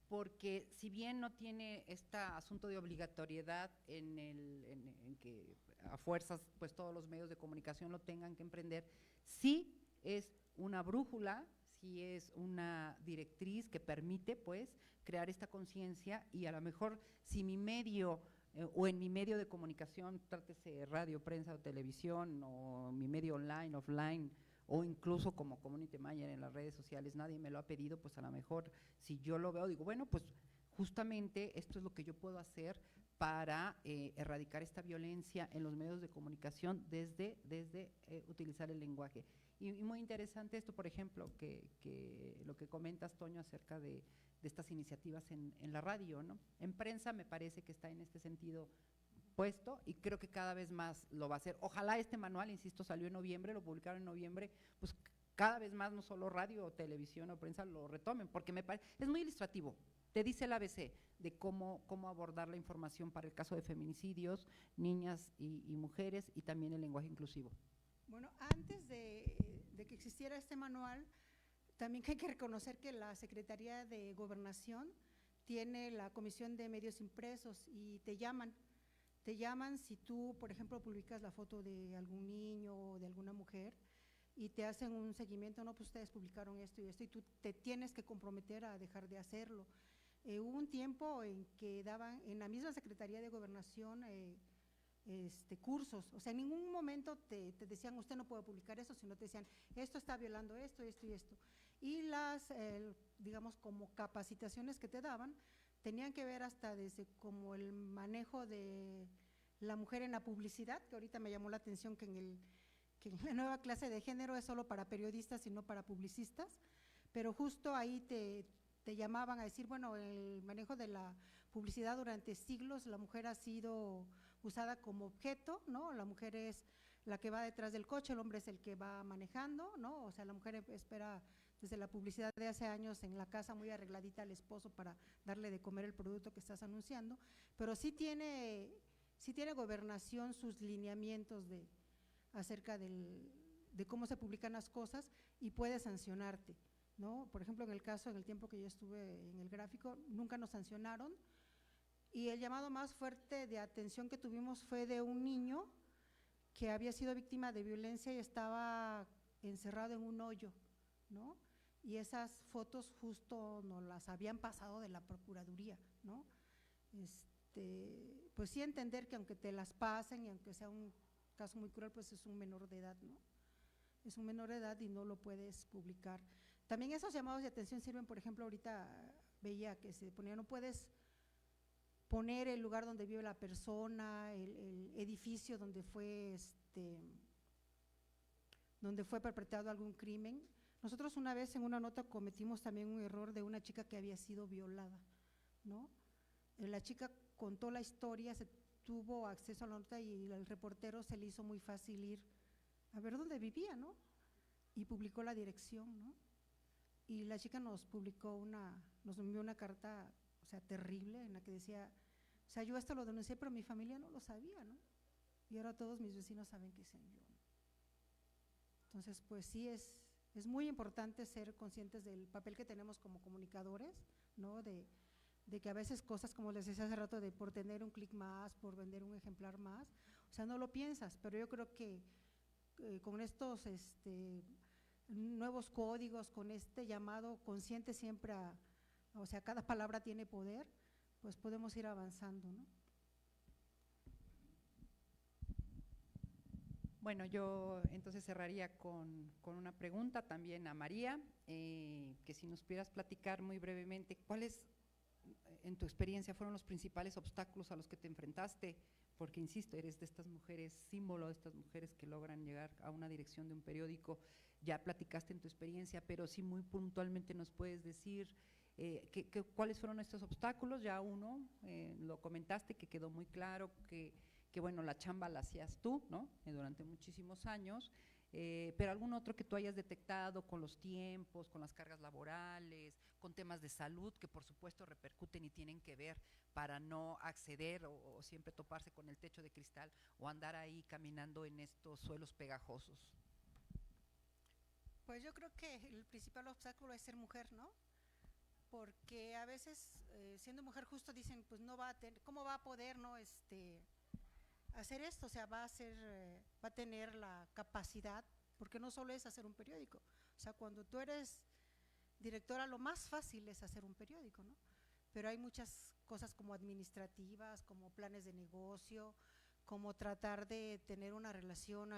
porque si bien no tiene este asunto de obligatoriedad en que a fuerzas pues todos los medios de comunicación lo tengan que emprender, sí es una brújula, sí es una directriz que permite pues crear esta conciencia y a lo mejor si mi medio o en mi medio de comunicación, trátese radio, prensa o televisión o mi medio online, offline, o incluso como community manager en las redes sociales, nadie me lo ha pedido, pues a lo mejor si yo lo veo, digo, bueno, pues justamente esto es lo que yo puedo hacer para erradicar esta violencia en los medios de comunicación desde utilizar el lenguaje. Y muy interesante esto, por ejemplo, que lo que comentas, Toño, acerca de estas iniciativas en la radio, ¿no? En prensa me parece que está en este sentido puesto y creo que cada vez más lo va a hacer. Ojalá este manual, insisto, salió en noviembre, lo publicaron en noviembre, pues cada vez más no solo radio o televisión o prensa lo retomen, porque me parece, es muy ilustrativo, te dice el ABC de cómo abordar la información para el caso de feminicidios, niñas y mujeres y también el lenguaje inclusivo. Bueno, antes de que existiera este manual, también hay que reconocer que la Secretaría de Gobernación tiene la Comisión de Medios Impresos y te llaman si tú, por ejemplo, publicas la foto de algún niño o de alguna mujer y te hacen un seguimiento, no, pues ustedes publicaron esto y tú te tienes que comprometer a dejar de hacerlo. Hubo un tiempo en que daban en la misma Secretaría de Gobernación cursos, o sea, en ningún momento te decían usted no puede publicar eso, sino te decían esto está violando esto y esto. Y las, digamos, como capacitaciones que te daban, tenían que ver hasta desde como el manejo de la mujer en la publicidad, que ahorita me llamó la atención que en la nueva clase de género es solo para periodistas y no para publicistas, pero justo ahí te llamaban a decir, bueno, el manejo de la publicidad durante siglos, la mujer ha sido usada como objeto, ¿no? La mujer es la que va detrás del coche, el hombre es el que va manejando, ¿no? O sea, la mujer espera desde la publicidad de hace años en la casa muy arregladita al esposo para darle de comer el producto que estás anunciando, pero sí tiene Gobernación sus lineamientos acerca de cómo se publican las cosas y puede sancionarte, ¿no? Por ejemplo, en el tiempo que yo estuve en el Gráfico, nunca nos sancionaron y el llamado más fuerte de atención que tuvimos fue de un niño que había sido víctima de violencia y estaba encerrado en un hoyo, ¿no? Y esas fotos justo nos las habían pasado de la Procuraduría, ¿no? Pues sí entender que aunque te las pasen y aunque sea un caso muy cruel, pues es un menor de edad, ¿no? Es un menor de edad y no lo puedes publicar. También esos llamados de atención sirven, por ejemplo, ahorita veía que se ponía, no puedes poner el lugar donde vive la persona, el edificio donde fue perpetrado algún crimen. Nosotros una vez en una nota cometimos también un error de una chica que había sido violada, ¿no? La chica contó la historia, se tuvo acceso a la nota y al reportero se le hizo muy fácil ir a ver dónde vivía, ¿no? Y publicó la dirección, ¿no? Y la chica nos envió una carta, o sea, terrible, en la que decía, o sea, yo esto lo denuncié, pero mi familia no lo sabía, ¿no? Y ahora todos mis vecinos saben que hice yo, ¿no? Entonces, pues sí, es muy importante ser conscientes del papel que tenemos como comunicadores, ¿no? De que a veces cosas, como les decía hace rato, de por tener un clic más, por vender un ejemplar más, o sea, no lo piensas, pero yo creo que con estos nuevos códigos, con este llamado consciente siempre o sea, cada palabra tiene poder, pues podemos ir avanzando, ¿no? Bueno, yo entonces cerraría con una pregunta también a María, que si nos pudieras platicar muy brevemente, ¿cuáles en tu experiencia fueron los principales obstáculos a los que te enfrentaste? Porque, insisto, eres de estas mujeres símbolo, de estas mujeres que logran llegar a una dirección de un periódico. Ya platicaste en tu experiencia, pero sí muy puntualmente nos puedes decir cuáles fueron estos obstáculos. Ya uno, lo comentaste, que quedó muy claro que bueno, la chamba la hacías tú, ¿no? Durante muchísimos años, pero algún otro que tú hayas detectado con los tiempos, con las cargas laborales, con temas de salud que por supuesto repercuten y tienen que ver para no acceder o siempre toparse con el techo de cristal o andar ahí caminando en estos suelos pegajosos. Pues yo creo que el principal obstáculo es ser mujer, ¿no? Porque a veces siendo mujer justo dicen, pues no va a tener, ¿cómo va a poder, no, hacer esto? O sea, va a tener la capacidad, porque no solo es hacer un periódico, o sea, cuando tú eres directora lo más fácil es hacer un periódico, ¿no? Pero hay muchas cosas como administrativas, como planes de negocio, como tratar de tener una relación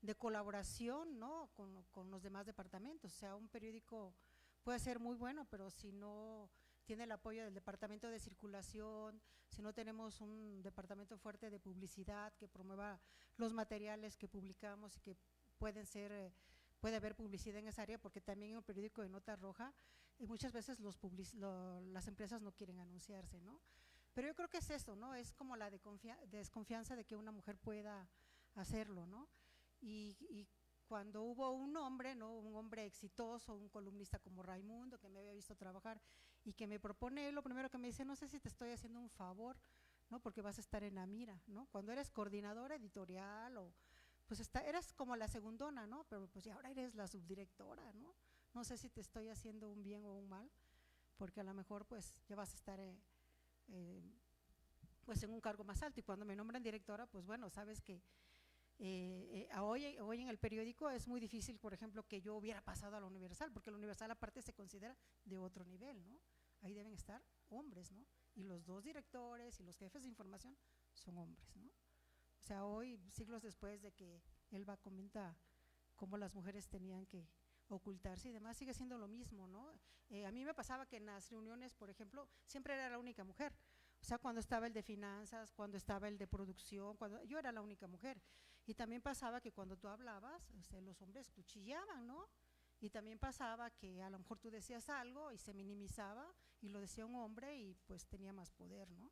de colaboración, ¿no? Con los demás departamentos. O sea, un periódico puede ser muy bueno, pero si no tiene el apoyo del departamento de circulación, si no tenemos un departamento fuerte de publicidad que promueva los materiales que publicamos y que puede haber publicidad en esa área, porque también en un periódico de nota roja muchas veces las empresas no quieren anunciarse, ¿no? Pero yo creo que es eso, ¿no? Es como la desconfianza de que una mujer pueda hacerlo, ¿no? Y cuando hubo un hombre, ¿no? Un hombre exitoso, un columnista como Raimundo, que me había visto trabajar y que me propone, lo primero que me dice, no sé si te estoy haciendo un favor, ¿no? Porque vas a estar en la mira, ¿no? Cuando eres coordinadora editorial pues eras como la segundona, ¿no? Pero pues ya ahora eres la subdirectora, ¿no? No sé si te estoy haciendo un bien o un mal, porque a lo mejor pues ya vas a estar pues en un cargo más alto, y cuando me nombran directora, pues bueno, sabes que hoy en el periódico es muy difícil, por ejemplo, que yo hubiera pasado a la Universal, porque la Universal aparte se considera de otro nivel, ¿no? Ahí deben estar hombres, ¿no? Y los dos directores y los jefes de información son hombres, ¿no? O sea, hoy, siglos después de que Elba comenta cómo las mujeres tenían que ocultarse y demás, sigue siendo lo mismo, ¿no? A mí me pasaba que en las reuniones, por ejemplo, siempre era la única mujer. O sea, cuando estaba el de finanzas, cuando estaba el de producción, yo era la única mujer. Y también pasaba que cuando tú hablabas, los hombres cuchillaban, ¿no? Y también pasaba que a lo mejor tú decías algo y se minimizaba y lo decía un hombre y pues tenía más poder, ¿no?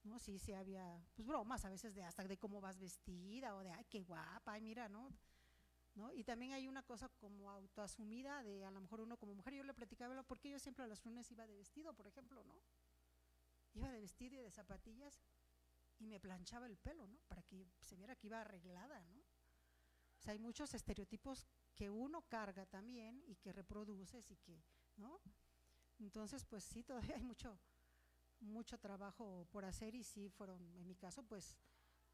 ¿No? Sí, sí había pues bromas a veces hasta de cómo vas vestida o de ay, qué guapa, ay, mira, ¿no? Y también hay una cosa como autoasumida de a lo mejor uno como mujer. Yo le platicaba porque yo siempre a las reuniones iba de vestido, por ejemplo, ¿no? Iba de vestido y de zapatillas y me planchaba el pelo, ¿no? Para que se viera que iba arreglada, ¿no? O sea, hay muchos estereotipos que uno carga también y que reproduces y que, ¿no? Entonces, pues sí, todavía hay mucho trabajo por hacer, y sí fueron, en mi caso, pues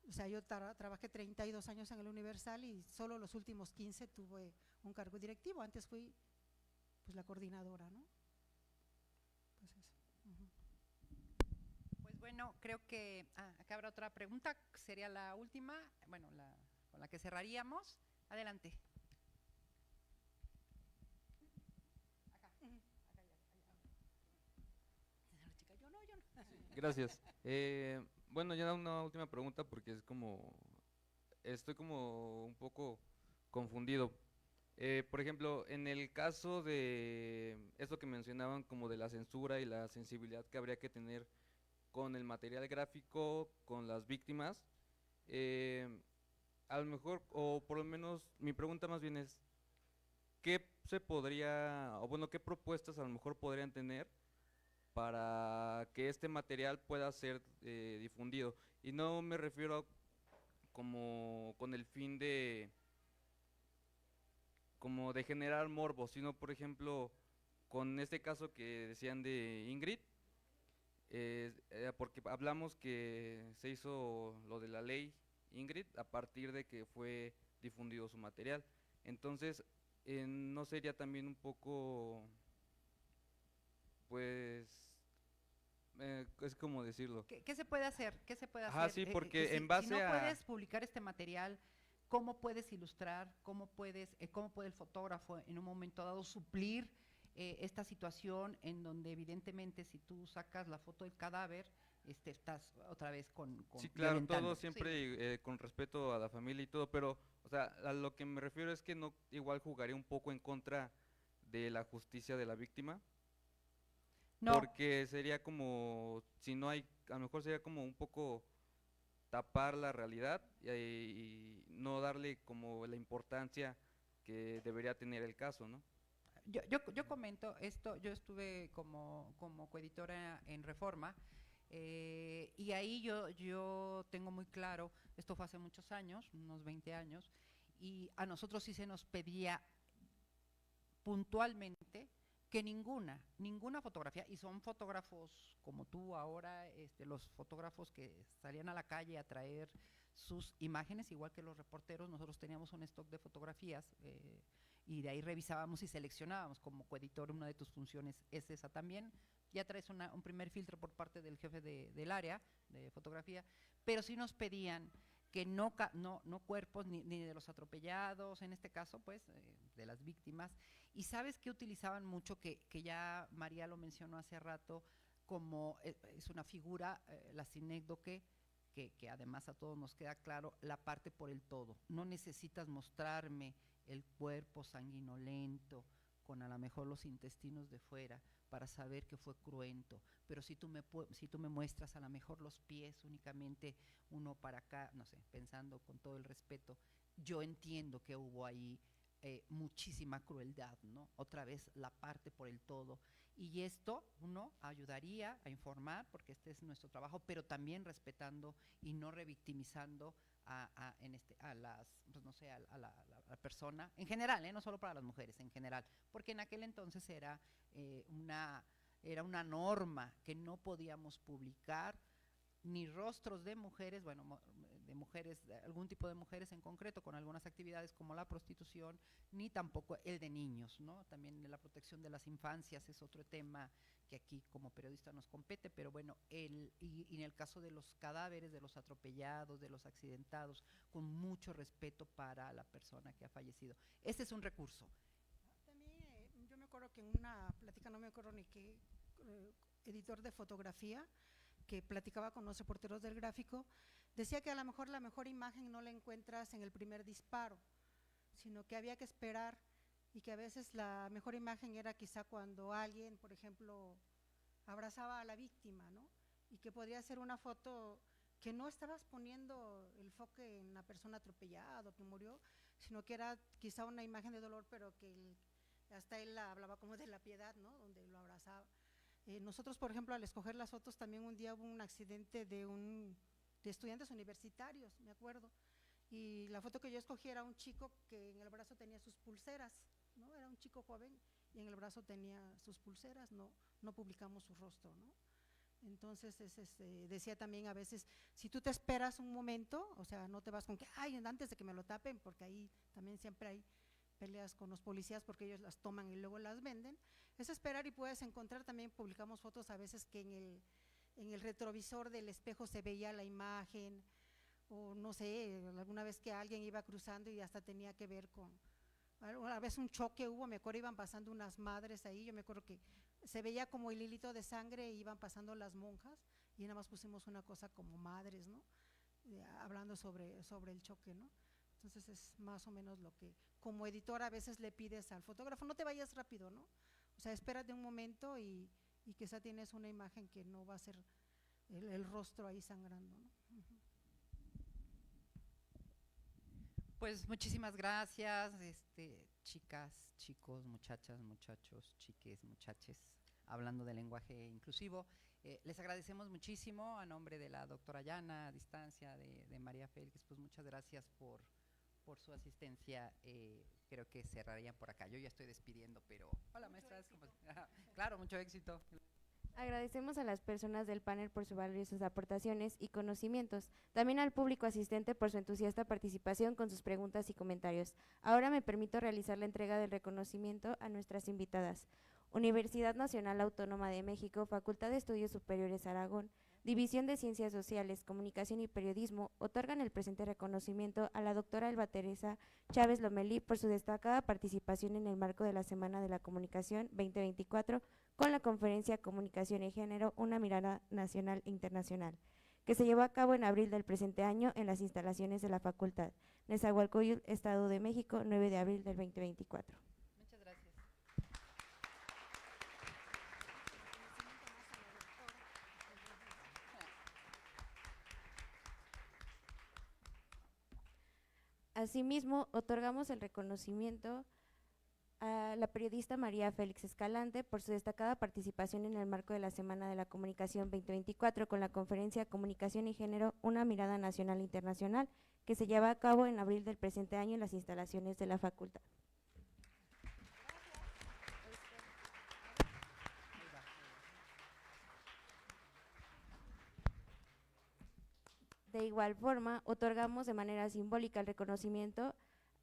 O sea, yo trabajé 32 años en el Universal y solo los últimos 15 tuve un cargo directivo. Antes fui pues la coordinadora, ¿no? Pues eso. Pues bueno, creo que acá habrá otra pregunta, sería la última, bueno, con la que cerraríamos. Adelante. Gracias. Bueno, ya una última pregunta porque es como, estoy como un poco confundido. Por ejemplo, en el caso de esto que mencionaban como de la censura y la sensibilidad que habría que tener con el material gráfico, con las víctimas, a lo mejor, o por lo menos mi pregunta más bien es, ¿qué se podría, o bueno, qué propuestas a lo mejor podrían tener para que este material pueda ser difundido? Y no me refiero como con el fin de como de generar morbo, sino por ejemplo con este caso que decían de Ingrid, porque hablamos que se hizo lo de la ley Ingrid a partir de que fue difundido su material. Entonces, ¿no sería también un poco, pues, es como decirlo? ¿Qué se puede hacer? ¿Qué se puede Ajá, hacer? sí, porque Si en base no a… puedes publicar este material, ¿cómo puedes ilustrar? ¿Cómo puede el fotógrafo en un momento dado suplir esta situación en donde evidentemente si tú sacas la foto del cadáver, estás otra vez con Sí, claro, violentando? todo siempre con respeto a la familia y todo, pero, o sea, a lo que me refiero es que no igual jugaría un poco en contra de la justicia de la víctima, No, porque sería como, si no hay, a lo mejor sería como un poco tapar la realidad y no darle como la importancia que debería tener el caso, ¿no? yo comento esto, yo estuve como coeditora en Reforma, y ahí yo tengo muy claro, esto fue hace muchos años, unos 20 años, y a nosotros sí se nos pedía puntualmente que ninguna fotografía, y son fotógrafos como tú ahora, los fotógrafos que salían a la calle a traer sus imágenes, igual que los reporteros, nosotros teníamos un stock de fotografías, y de ahí revisábamos y seleccionábamos. Como coeditor, una de tus funciones es esa también. Ya traes un primer filtro por parte del jefe del área de fotografía, pero sí nos pedían que no cuerpos ni de los atropellados, en este caso, pues, de las víctimas. Y sabes que utilizaban mucho, que ya María lo mencionó hace rato, como es una figura, la sinécdoque, que además a todos nos queda claro, la parte por el todo. No necesitas mostrarme el cuerpo sanguinolento, con a lo mejor los intestinos de fuera, para saber que fue cruento, pero si tú me muestras a lo mejor los pies únicamente, uno para acá, no sé, pensando con todo el respeto, yo entiendo que hubo ahí muchísima crueldad, ¿no? Otra vez la parte por el todo, y esto uno ayudaría a informar, porque este es nuestro trabajo, pero también respetando y no revictimizando a las, pues no sé, a la persona en general, no solo para las mujeres, en general, porque en aquel entonces era una norma que no podíamos publicar ni rostros de mujeres, bueno, de mujeres, de algún tipo de mujeres en concreto, con algunas actividades como la prostitución, ni tampoco el de niños, ¿no? También la protección de las infancias es otro tema que aquí como periodista nos compete, pero bueno, y en el caso de los cadáveres, de los atropellados, de los accidentados, con mucho respeto para la persona que ha fallecido. Ese es un recurso. También yo me acuerdo que en una plática, no me acuerdo ni qué editor de fotografía, que platicaba con los reporteros del Gráfico, decía que a lo mejor la mejor imagen no la encuentras en el primer disparo, sino que había que esperar, y que a veces la mejor imagen era quizá cuando alguien, por ejemplo, abrazaba a la víctima, ¿no? Y que podría ser una foto que no estabas poniendo el foco en la persona atropellada que murió, sino que era quizá una imagen de dolor, pero que hasta él hablaba como de la piedad, ¿no? Donde lo abrazaba. Nosotros, por ejemplo, al escoger las fotos, también un día hubo un accidente de estudiantes universitarios, me acuerdo, y la foto que yo escogí era un chico que en el brazo tenía sus pulseras, ¿no? Era un chico joven y en el brazo tenía sus pulseras, no publicamos su rostro, ¿no? Entonces, decía también a veces, si tú te esperas un momento, o sea, no te vas con que, ay, antes de que me lo tapen, porque ahí también siempre hay peleas con los policías porque ellos las toman y luego las venden, es esperar y puedes encontrar, también publicamos fotos a veces que en el retrovisor del espejo se veía la imagen, o no sé, alguna vez que alguien iba cruzando y hasta tenía que ver con, una vez un choque hubo, me acuerdo, iban pasando unas madres ahí, yo me acuerdo que se veía como el hilito de sangre e iban pasando las monjas y nada más pusimos una cosa como madres, ¿no? Hablando sobre el choque, ¿no? Entonces es más o menos lo que como editor a veces le pides al fotógrafo, no te vayas rápido, ¿no? O sea, espérate un momento y quizá tienes una imagen que no va a ser el rostro ahí sangrando, ¿no? Pues muchísimas gracias, chicas, chicos, muchachas, muchachos, chiques, muchaches, hablando de lenguaje inclusivo. Les agradecemos muchísimo a nombre de la doctora Yana, a distancia de María Félix, pues muchas gracias por su asistencia. Creo que cerrarían por acá. Yo ya estoy despidiendo, pero hola maestras. Claro, mucho éxito. Agradecemos a las personas del panel por sus valiosas aportaciones y conocimientos, también al público asistente por su entusiasta participación con sus preguntas y comentarios. Ahora me permito realizar la entrega del reconocimiento a nuestras invitadas. Universidad Nacional Autónoma de México, Facultad de Estudios Superiores Aragón, División de Ciencias Sociales, Comunicación y Periodismo, otorgan el presente reconocimiento a la doctora Elba Teresa Chávez Lomelí por su destacada participación en el marco de la Semana de la Comunicación 2024 con la conferencia Comunicación y Género, una mirada nacional e internacional, que se llevó a cabo en abril del presente año en las instalaciones de la Facultad, Nezahualcóyotl, Estado de México, 9 de abril del 2024. Muchas gracias. Asimismo, otorgamos el reconocimiento a la periodista María Félix Escalante por su destacada participación en el marco de la Semana de la Comunicación 2024 con la conferencia Comunicación y Género, una mirada nacional e internacional, que se lleva a cabo en abril del presente año en las instalaciones de la Facultad. De igual forma, otorgamos de manera simbólica el reconocimiento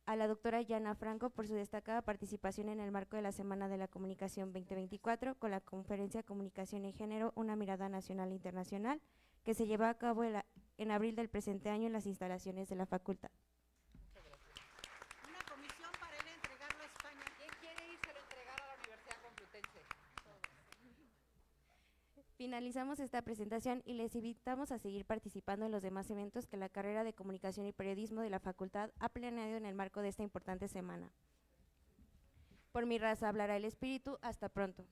a la doctora Yana Franco por su destacada participación en el marco de la Semana de la Comunicación 2024 con la conferencia Comunicación y Género, una mirada nacional e internacional, que se lleva a cabo en abril del presente año en las instalaciones de la Facultad. Una comisión para él entregarlo a España. ¿Quién quiere irse a entregar a la Universidad Complutense? Finalizamos esta presentación y les invitamos a seguir participando en los demás eventos que la carrera de Comunicación y Periodismo de la Facultad ha planeado en el marco de esta importante semana. Por mi raza hablará el espíritu. Hasta pronto.